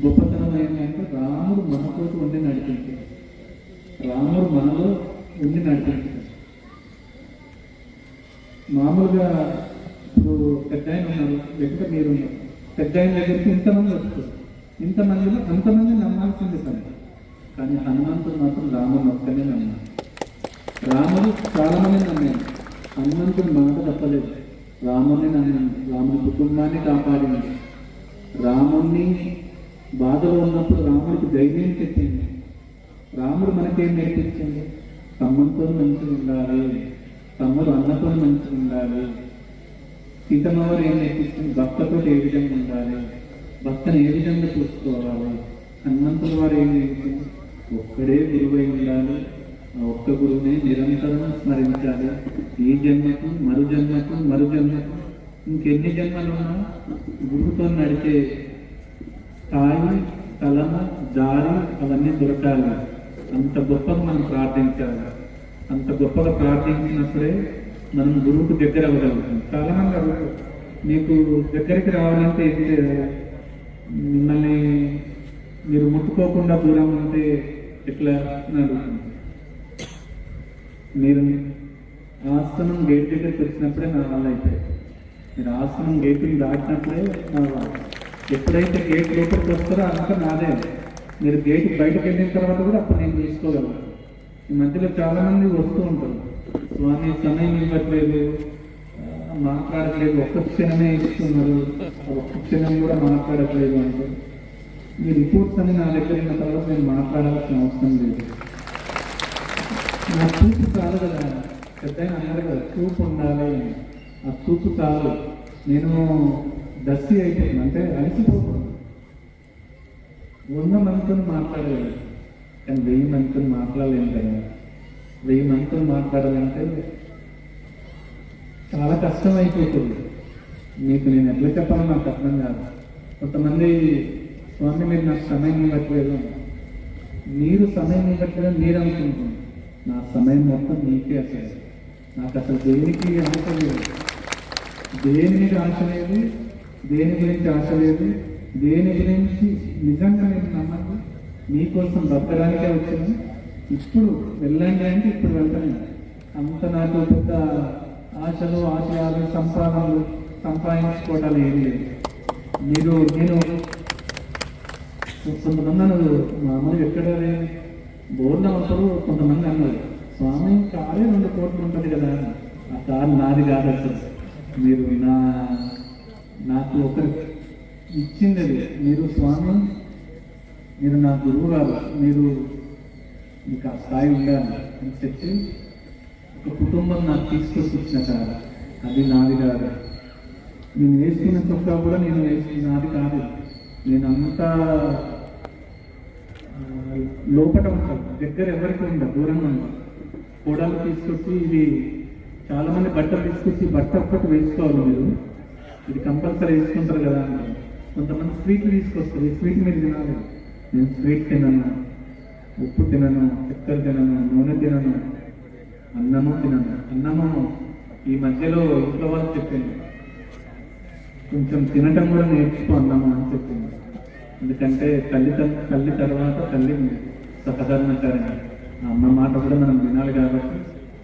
గొప్పతనం ఏంటంటే రాముడు మనతోటి ఉండి నడిపించాడు. రాముడు మనలో ఉండి నడిపించాడు. మామూలుగా ఇప్పుడు పెద్ద ఆయన ఉన్నారు, లేకపోతే మీరు ఉన్నారు, పెద్ద ఆయన దగ్గరికి ఇంతమంది వస్తారు. ఇంతమందిలో అంతమంది నమ్మాల్సింది పని. కానీ హనుమంతుడు మాత్రం రాముడు ఒక్కనే నమ్మాలి. రాముడు చాలా మంది నమ్మాడు, హనుమంతుడు మాట తప్పలేదు. రాముడిని నమ్మింది, రాముడి కుటుంబాన్ని కాపాడింది. రాముడిని బాధలో ఉన్నప్పుడు రాముడికి ధైర్యం చెప్పింది. రాముడు మనకేం నేర్పించింది? తమ్ముడితో మంచిగా ఉండాలి, తమ్ముడు అన్నతో మంచిగా ఉండాలి. సీతమ్మవారు ఏం నేర్పించింది? భక్తతో ఏ విధంగా ఉండాలి, భక్తను ఏ విధంగా చూసుకోవాలి. హనుమంతుల వారు ఏం నేర్పించింది? ఒక్కడే గురువై ఉండాలి, ఆ ఒక్క గురువునే నిరంతరం స్మరించాలి. ఈ జన్మకు మరు జన్మకు మరు జన్మకు ఇంకెన్ని జన్మలు ఉన్నా గురువుతో నడిచే స్థాయి, తలమ, దారి అవన్నీ దొరకాలి. అంత గొప్పగా మనం ప్రార్థించాలి. అంత గొప్పగా ప్రార్థించినప్పుడే మనం గురువుకు దగ్గర అవ్వగలుగుతాం. చాలా మంది అడుగుతారు, మీకు దగ్గరికి రావాలంటే ఏం చేయాలి? మిమ్మల్ని మీరు ముట్టుకోకుండా దూరం ఉంటే ఎట్లా అని అడుగుతుంది. మీరు ఆశ్రమం గేట్ దగ్గరికి వచ్చినప్పుడే నా వల్ల అయిపోయాయి. మీరు ఆశ్రమం గేటుని దాటినప్పుడే నా వాళ్ళు. ఎప్పుడైతే గేట్ లోపలికి వస్తారో అంతా నాదే. మీరు గేట్ బయటకు వెళ్ళిన తర్వాత కూడా అప్పుడు నేను తీసుకోగలను. ఈ మధ్యలో చాలామంది వస్తూ ఉంటారు, స్వామి సమయం ఇవ్వట్లేదు, మాట్లాడట్లేదు, ఒక్క క్షణమే ఇస్తున్నారు, ఒక్క క్షణం కూడా మాట్లాడట్లేదు అంటే మీ రిపోర్ట్స్ అని నా దగ్గర ఉన్న తర్వాత నేను మాట్లాడాల్సిన అవసరం లేదు. నా చూపు చాలు కదా, పెద్ద అన్నారు కదా, చూపు ఉండాలి. ఆ చూపు చాలు. నేను దస్తి అయిపోయింది అంటే అలసిపోతున్నాను. 100 మందితో మాట్లాడలేదు, కానీ 1000 మందితో మాట్లాడలేను కదా. 1000 మందితో మాట్లాడాలంటే చాలా కష్టం అయిపోతుంది. మీకు నేను ఎట్లా చెప్పాలో నాకు అర్థం కాదు. కొంతమంది స్వామి మీరు నాకు సమయం ఇవ్వట్లేదు, మీరు సమయం ఇవ్వట్లేదు మీరు అనుకుంటున్నారు. నా సమయం మొత్తం నీకే. అసలు నాకు అసలు దేనికి ఆశ లేదు, దేని మీద ఆశ లేదు, దేని గురించి ఆశ లేదు, దేని గురించి నిజంగా నేను నమ్మను. మీకోసం బతకడానికే వచ్చాను. ఇప్పుడు వెళ్ళండి అంటే ఇప్పుడు వెళ్తాను. అంత నాకు పెద్ద ఆశలు, ఆశయాలు, సంపాదనలు సంపాదించుకోవటాలు ఏం లేదు. నేను కొంతమంది అన్నారు, మామూలుగా ఎక్కడ బోర్డు అవుతారు. కొంతమంది అన్నారు, స్వామి కారే 2 కోట్లు ఉంటుంది కదా. ఆ కారు నాది కాదు అసలు. మీరు నాకు ఒకరు ఇచ్చింది అది. మీరు స్వామి, మీరు నా గురువు కాదు, మీకు ఆ స్థాయి ఉండాలి అని చెప్పి ఒక కుటుంబం నాకు తీసుకొచ్చి ఇచ్చిన కాదు, అది నాది కాదు. నేను వేసుకున్న చొక్కా కూడా నేను నాది కాదు. నేను అంతా లోపల ఉంటాను, దగ్గర ఎవరికి ఉండదు, దూరంగా ఉంటాను. కోడాలు తీసుకొచ్చి ఇది చాలామంది బట్టలు తీసుకొచ్చి బట్ట ఒక్కటి వేసుకోవాలి. మీరు ఇది కంపల్సరీ వేసుకుంటారు కదా అంటారు. కొంతమంది స్వీట్లు తీసుకొస్తారు, ఈ స్వీట్ మీరు తినాలి. నేను స్వీట్ తినను, ఉప్పు తినను, చక్కెర తినను, నూనె తినను, అన్నము తినను. అన్నము ఈ మధ్యలో ఇంట్లో వాళ్ళు చెప్పింది, కొంచెం తినటం కూడా నేర్చుకో అన్నము అని చెప్పింది. ఎందుకంటే తల్లి తర్వాత తల్లి సహధర్మచారిణి, ఆ అమ్మ మాట కూడా మనం వినాలి కాబట్టి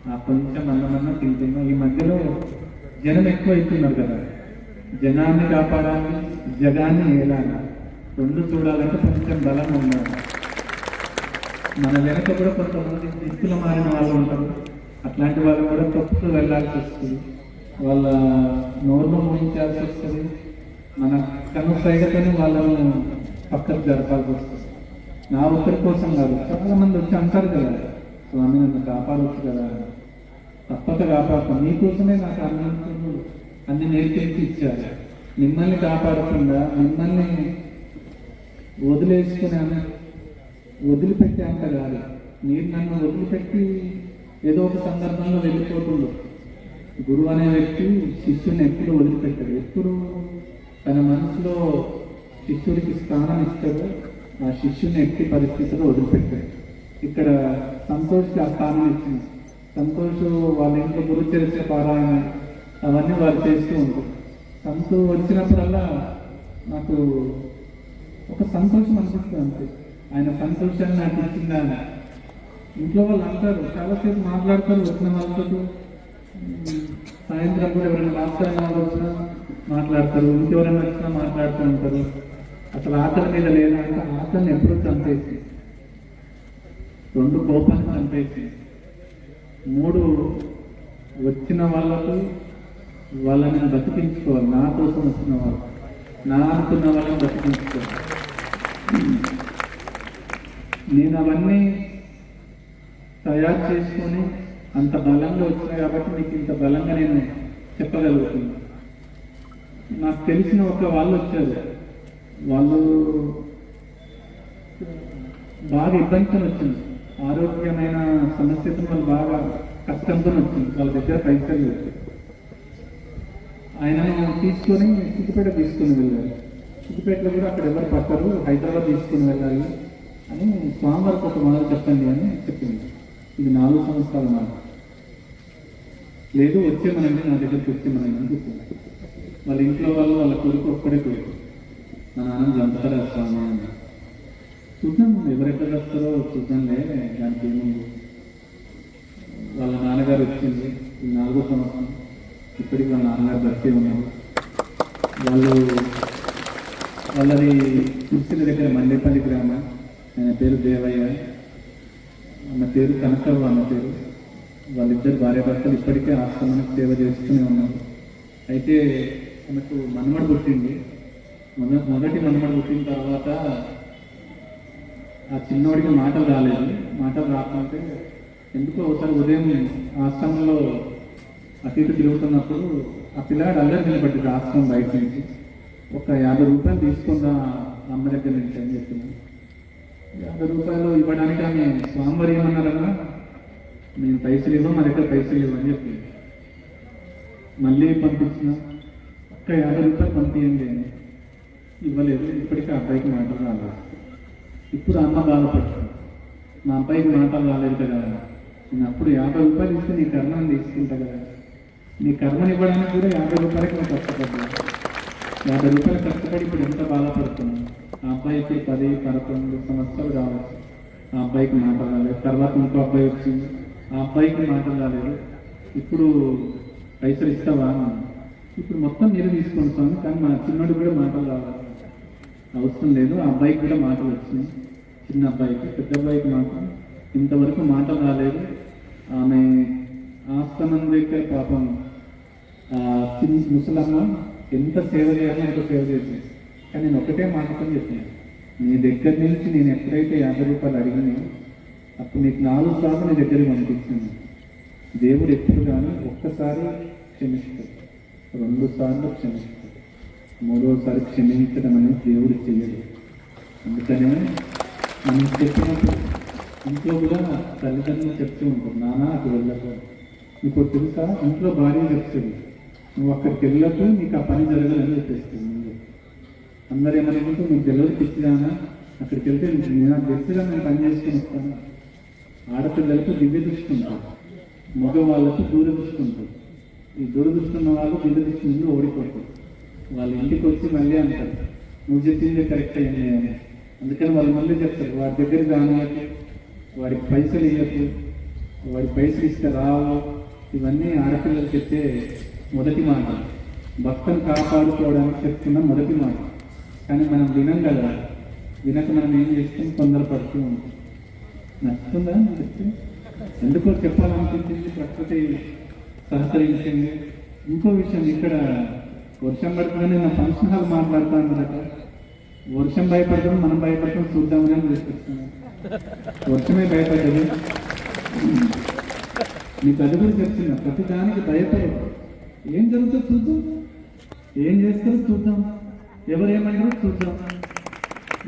ఆ కొంచెం అన్నమన్నా తింటున్నాం. ఈ మధ్యలో జనం ఎక్కువ అవుతున్నారు కదా, జనాన్ని కాపాడాలి, జగాన్ని ఏలాలి, రెండు చూడాలంటే కొంచెం బలం ఉండాలి. మన వెనక కూడా కొంతమంది దిక్కులు మారిన వాళ్ళు ఉంటారు, అట్లాంటి వాళ్ళు కూడా తప్పుతూ వెళ్ళాల్సి వస్తుంది, వాళ్ళ నోరు మూయించాల్సి వస్తుంది, మన కన్ను సైగతని వాళ్ళను పక్కకు జరపాల్సి వస్తుంది. నా ఒక్కరి కోసం కాదు, చాలా మంది వచ్చి అంటారు కదా, స్వామి నన్ను కాపాడవచ్చు కదా, తప్పక కాపాడుతాం, మీకోసమే నాకు అన్ని నేర్పించి ఇచ్చారు. మిమ్మల్ని కాపాడకుండా మిమ్మల్ని వదిలిపెట్టే అంత కాదు, మీరు నన్ను వదిలిపెట్టి ఏదో ఒక సందర్భంలో వెళ్ళిపోతుండో. గురువు అనే వ్యక్తి శిష్యుని ఎప్పుడు వదిలిపెట్టాడు, ఎప్పుడు తన మనసులో శిష్యుడికి స్థానం ఇస్తాడో ఆ శిష్యుని ఎట్టి పరిస్థితుల్లో వదిలిపెట్టాడు. ఇక్కడ సంతోష్కి ఆ స్థానం ఇచ్చింది. సంతోష్ వాళ్ళ ఇంట్లో గురు చరిత్ర పారాయణ అవన్నీ వారు చేస్తూ ఉంటారు. సంతోష్ వచ్చినప్పుడల్లా నాకు ఒక సంతోషం అనిపిస్తుంది అంతే, ఆయన సంతోషాన్ని నాకు ఇచ్చిందా అని. ఇంట్లో వాళ్ళు అంటారు, చాలాసేపు మాట్లాడతారు వచ్చిన వాళ్ళతో, సాయంత్రం కూడా ఎవరైనా మాస్టర్ వాళ్ళు వచ్చినా మాట్లాడతారు, ఇంకెవరైనా వచ్చినా మాట్లాడుతూ ఉంటారు. అసలు ఆకలి మీద లేదా అంటే ఆకలిని ఎప్పుడు చంపేసి, 2 కోపాన్ని చంపేసి, 3 వచ్చిన వాళ్ళకు వాళ్ళని బతికించుకోవాలి, నా కోసం వచ్చిన వాళ్ళు, నా అనుకున్న వాళ్ళని బతికించుకోవాలి. నేను అవన్నీ తయారు చేసుకొని అంత బలంగా వచ్చినాయి కాబట్టి మీకు ఇంత బలంగా నేను చెప్పగలుగుతున్నాను. నాకు తెలిసిన ఒక వాళ్ళు వచ్చారు, వాళ్ళు బాగా ఇబ్బందితో వచ్చింది, ఆరోగ్యమైన సమస్యతో వాళ్ళు బాగా కష్టంతో వచ్చింది, వాళ్ళ దగ్గర పైసలు లేదు. ఆయనను తీసుకొని సిద్దిపేట తీసుకుని వెళ్ళారు. సిద్దిపేటలో కూడా అక్కడ ఎవరు పట్టరు, హైదరాబాద్ తీసుకుని వెళ్ళాలి అని స్వామివారికి ఒక మాట చెప్పండి అని చెప్పింది. ఇది 4 సంవత్సరాల మాట. లేదు వచ్చేమనండి, నా దగ్గరికి వచ్చేమనండి అని చెప్పింది. వాళ్ళ ఇంట్లో వాళ్ళు వాళ్ళ కొడుకు ఒక్కడే కొడుకు, మా నాన్న చంపుతారా స్వామి అని. చూద్దాం ఎవరెక్కడ వస్తారో చూద్దాంలే, దానికి ఏముంది. వాళ్ళ నాన్నగారు వచ్చింది, ఈ 4వ సంవత్సరం, ఇప్పటికి వాళ్ళ నాన్నగారు బతికే ఉన్నారు. వాళ్ళది కుర్చీల దగ్గర మండేపల్లి గ్రామం. ఆయన పేరు దేవయ్య, ఆమె పేరు కనకవ్వ, ఆమె పేరు. వాళ్ళిద్దరు భార్యాభర్తలు ఇప్పటికే ఆశ్రమానికి సేవ చేస్తూనే ఉన్నారు. అయితే ఆమెకు మనమడు పుట్టింది. మొదటి మనమడు పుట్టిన తర్వాత ఆ చిన్నవాడికి మాటలు రాలేదు. మాటలు రాకుంటే ఎందుకో ఒకసారి ఉదయం ఆశ్రమంలో అటు ఇటు తిరుగుతున్నప్పుడు ఆ పిల్లాడు అల్లరి నిలబడ్డాడు ఆశ్రమం బయట నుంచి. ఒక 50 రూపాయలు తీసుకుందా అమ్మ దగ్గర నుంచి అని చెప్తున్నాను. 50 రూపాయలు ఇవ్వడానికి ఆమె స్వామివారు ఏమన్నారన్నా, నేను పైసలు ఇవ్వం, మా దగ్గర పైసలు ఇవ్వని చెప్పి మళ్ళీ పంపించిన. ఒక్క 50 రూపాయలు పంపించండి అని ఇవ్వలేదు. ఇప్పటికీ ఆ అబ్బాయికి మాటలు రాలేదు. ఇప్పుడు అమ్మ బాధపడుతుంది, మా అబ్బాయికి మాటలు రాలేదు కదా, నేను అప్పుడు 50 రూపాయలు ఇస్తే నీ కర్మని తీసుకుంటా కదా, నీ కర్మని ఇవ్వడానికి కూడా 50 రూపాయలకి నేను కష్టపడ్డాను. 50 రూపాయలు కష్టపడి ఇప్పుడు ఎంత బాధపడుతున్నాను. ఆ అబ్బాయికి 10-11 సంవత్సరాలు కావచ్చు. ఆ అబ్బాయికి మాటలు రాలేదు. తర్వాత ఇంకో అబ్బాయి వచ్చింది, ఆ అబ్బాయికి మాటలు రాలేదు. ఇప్పుడు పైసలు ఇస్తావా, ఇప్పుడు మొత్తం మీరు తీసుకొని స్వామి, కానీ మా చిన్నోడు కూడా మాటలు రావాలి, అవసరం లేదు. ఆ అబ్బాయికి కూడా మాటలు వచ్చినాయి, చిన్న అబ్బాయికి. పెద్ద అబ్బాయికి మాత్రం ఇంతవరకు మాటలు రాలేదు. ఆమె ఆశ్రమం దగ్గర పాపం చిన్న ముసలమ్మ ఎంత సేవ చేయాలో అంత సేవ చేసింది. కానీ నేను ఒకటే మాటతో చెప్పాను, నీ దగ్గర నుంచి నేను ఎప్పుడైతే 50 రూపాయలు అడిగినా అప్పుడు నీకు 4 సార్లు నీ దగ్గరికి పంపించింది. దేవుడు ఎప్పుడు కానీ ఒక్కసారి క్షమిస్తాడు, 2 సార్లు క్షమిస్తాడు, 3వసారి క్షమించడం అనేది దేవుడు చేయడు. అందుకనే మనం చెప్పినప్పుడు ఇంట్లో కూడా తల్లిదండ్రులు చెప్తూ ఉంటారు, నాన్న అటు వెళ్ళకు. ఇప్పుడు తెలుసా, ఇంట్లో భార్య చెప్తుంది, నువ్వు అక్కడికి వెళ్ళకు, నీకు ఆ పని జరగదని చెప్పేస్తుంది. అందరూ ఏమనుకుంటూ నువ్వు తెలియదు పిచ్చిదానా, అక్కడికి వెళ్తే నాకు తెలిసిగా నేను పని చేసుకుని వస్తాను. ఆడపిల్లలకు దివ్య దృష్టి ఉంటుంది, మగవాళ్ళకు దూరదృష్టి ఉంటుంది. ఈ దూరదృష్టి ఉన్న వాళ్ళు దివ్య దృష్టి నుండి ఓడిపోతారు. వాళ్ళ ఇంటికి వచ్చి మళ్ళీ అంటారు నువ్వు చెప్పిందే కరెక్ట్ అయింది అని. అందుకని వాళ్ళు మళ్ళీ చెప్తారు వాడి దగ్గర కానియకు, వాడికి పైసలు ఇవ్వకు, వాడి పైసలు ఇస్తే రావు. ఇవన్నీ ఆడపిల్లలు చెప్పే మొదటి మాట, భక్తుని కాపాడుకోవడానికి చెప్తున్న మొదటి మాట. కానీ మనం వినం కదా, వినక మనం ఏం చేస్తాం, తొందరపడుతూ ఉంటాం. నచ్చుతుందా చెప్తే? ఎందుకో చెప్పాలనిపించింది, ప్రకృతి సహకరించింది. ఇంకో విషయం, ఇక్కడ వర్షం పడుతుందని నా ఫంక్షన్ హాల్ మాట్లాడుతాను కదా, వర్షం భయపడతాం, మనం భయపడతాం, చూద్దామని తీసుకొస్తున్నాం. వర్షమే భయపడ్డది. నీకు అది కూడా చెప్తున్నా, ప్రతి దానికి భయపడదు. ఏం జరుగుతుందో చూద్దాం, ఏం చేస్తారో చూద్దాం, ఎవరేమంటారో చూద్దాం.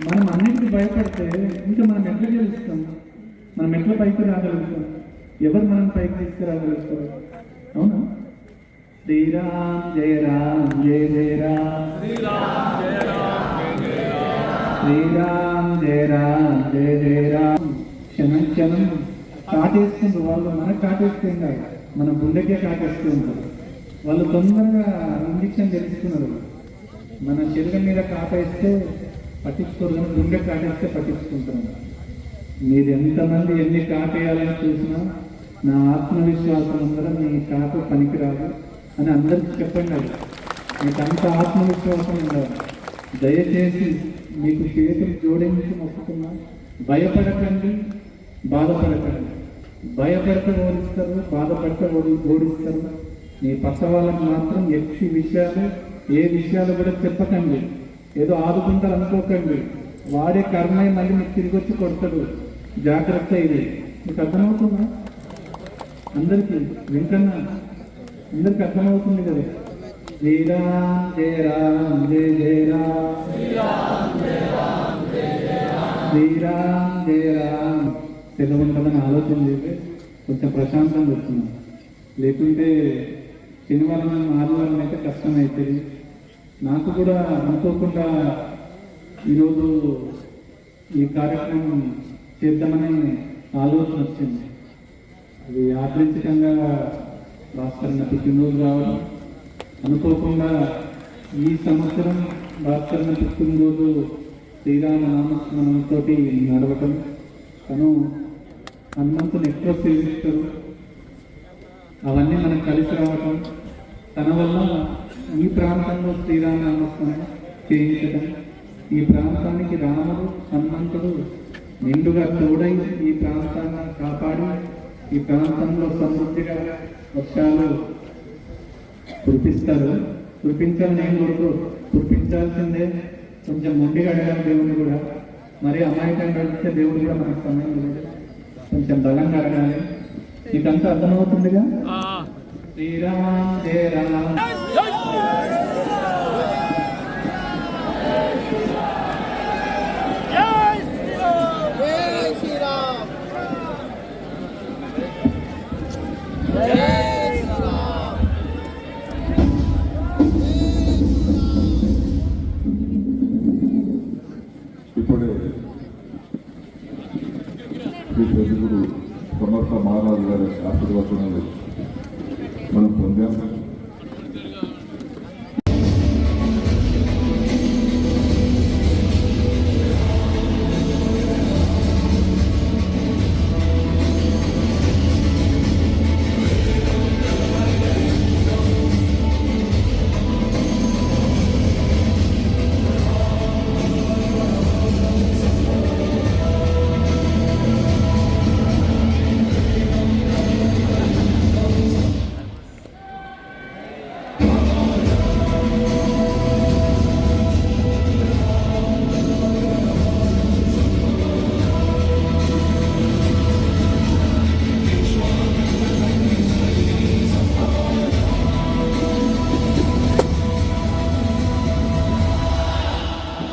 మనం అన్నిటికీ భయపడితే ఇంకా మనం ఎట్లా గెలుస్తాం, మనం ఎట్లా పైకి రాగలుగుతాం, ఎవరు మనం పైకి తీసుకురాగలుగుతారు? అవునా? శ్రీరామ్ జయ రామ్ జయ జయ రామ్, శ్రీరామ్ జయ రామ్ జయ జయ రామ్. క్షణం క్షణం కాటేస్తుంది వాళ్ళు, మనకు కాటేస్తుంది, మన గుండెకే కాటేస్తూ ఉంటారు. వాళ్ళు తొందరగా ఇంజక్షన్ తెలుసుకున్నారు. మన శరీరం మీద కాటేస్తే పట్టించుకోరు, కానీ గుండె కాటేస్తే పట్టించుకుంటున్నారు. మీరు ఎంతమంది ఎన్ని కాటేయాలని చూసినా నా ఆత్మవిశ్వాసం అందరం మీ కాట పనికిరాదు అని అందరికీ చెప్పండి. అది మీకు అంత ఆత్మవిశ్వాసం ఉండాలి. దయచేసి మీకు చేతులు జోడించి మొక్కుతున్నా, భయపడకండి, బాధపడకండి. భయపడితే ఓడిస్తారు, బాధపడితే ఓడిస్తారు. మీ పక్క వాళ్ళకి మాత్రం ఏ విషయాలు కూడా చెప్పకండి. ఏదో ఆదుకుంటారు అనుకోకండి, వాడే కర్మయ్య మళ్ళీ మీకు తిరిగి వచ్చి కొడతాడు. జాగ్రత్త. ఇది మీకు అర్థమవుతుందా? అందరికీ వెంకన్న అందరికి అర్థమవుతుంది కదా? శ్రీరామ్ జయ రామ్ జయ జయ రామ్, శ్రీరామ్ జయ రామ్. తెలుగు ఉంటుందని ఆలోచన చేస్తే కొంచెం ప్రశాంతంగా వస్తున్నాం. లేకుంటే శనివారం ఆదివారం అయితే కష్టమవుతుంది. నాకు కూడా అనుకోకుండా ఈరోజు ఈ కార్యక్రమం చేద్దామని ఆలోచన వచ్చింది. అది యాదృచ్ఛికంగా భాస్కర్ పుట్టినరోజు రావడం, అనుకోకుండా ఈ సంవత్సరం భాస్కర్ పుట్టినరోజు శ్రీరామ నామస్మరణంతో నడవటం. తను హనుమంతుని ఎక్కువ సేవిస్తారు, అవన్నీ మనకు కలిసి రావటం, తన వల్ల ఈ ప్రాంతంలో శ్రీరామ నామస్మరణ చేయించడం, ఈ ప్రాంతానికి రాముడు హనుమంతుడు నిండుగా తోడై ఈ ప్రాంతాన్ని కాపాడి ఈ ప్రాంతంలో సమృద్ధిగా వర్షాలు కురిపిస్తారు. కురిపించాలని ఏం కొడుకు కురిపించాల్సిందే. కొంచెం మొండిగా అడగాలి దేవుడిని కూడా. మరి అమాయకంగా అడిగితే దేవుడు కూడా మనకు సమయం లేదు, కొంచెం బలంగా అడగాలి. నీకంతా అర్థమవుతుందిగా? శ్రీరామ్ జయ రామ్. ఇప్పుడే శ్రీ ప్రతిగురు సమర్థ మహారాజు గారి ఆశీర్వచనాలు మనం పొందాం.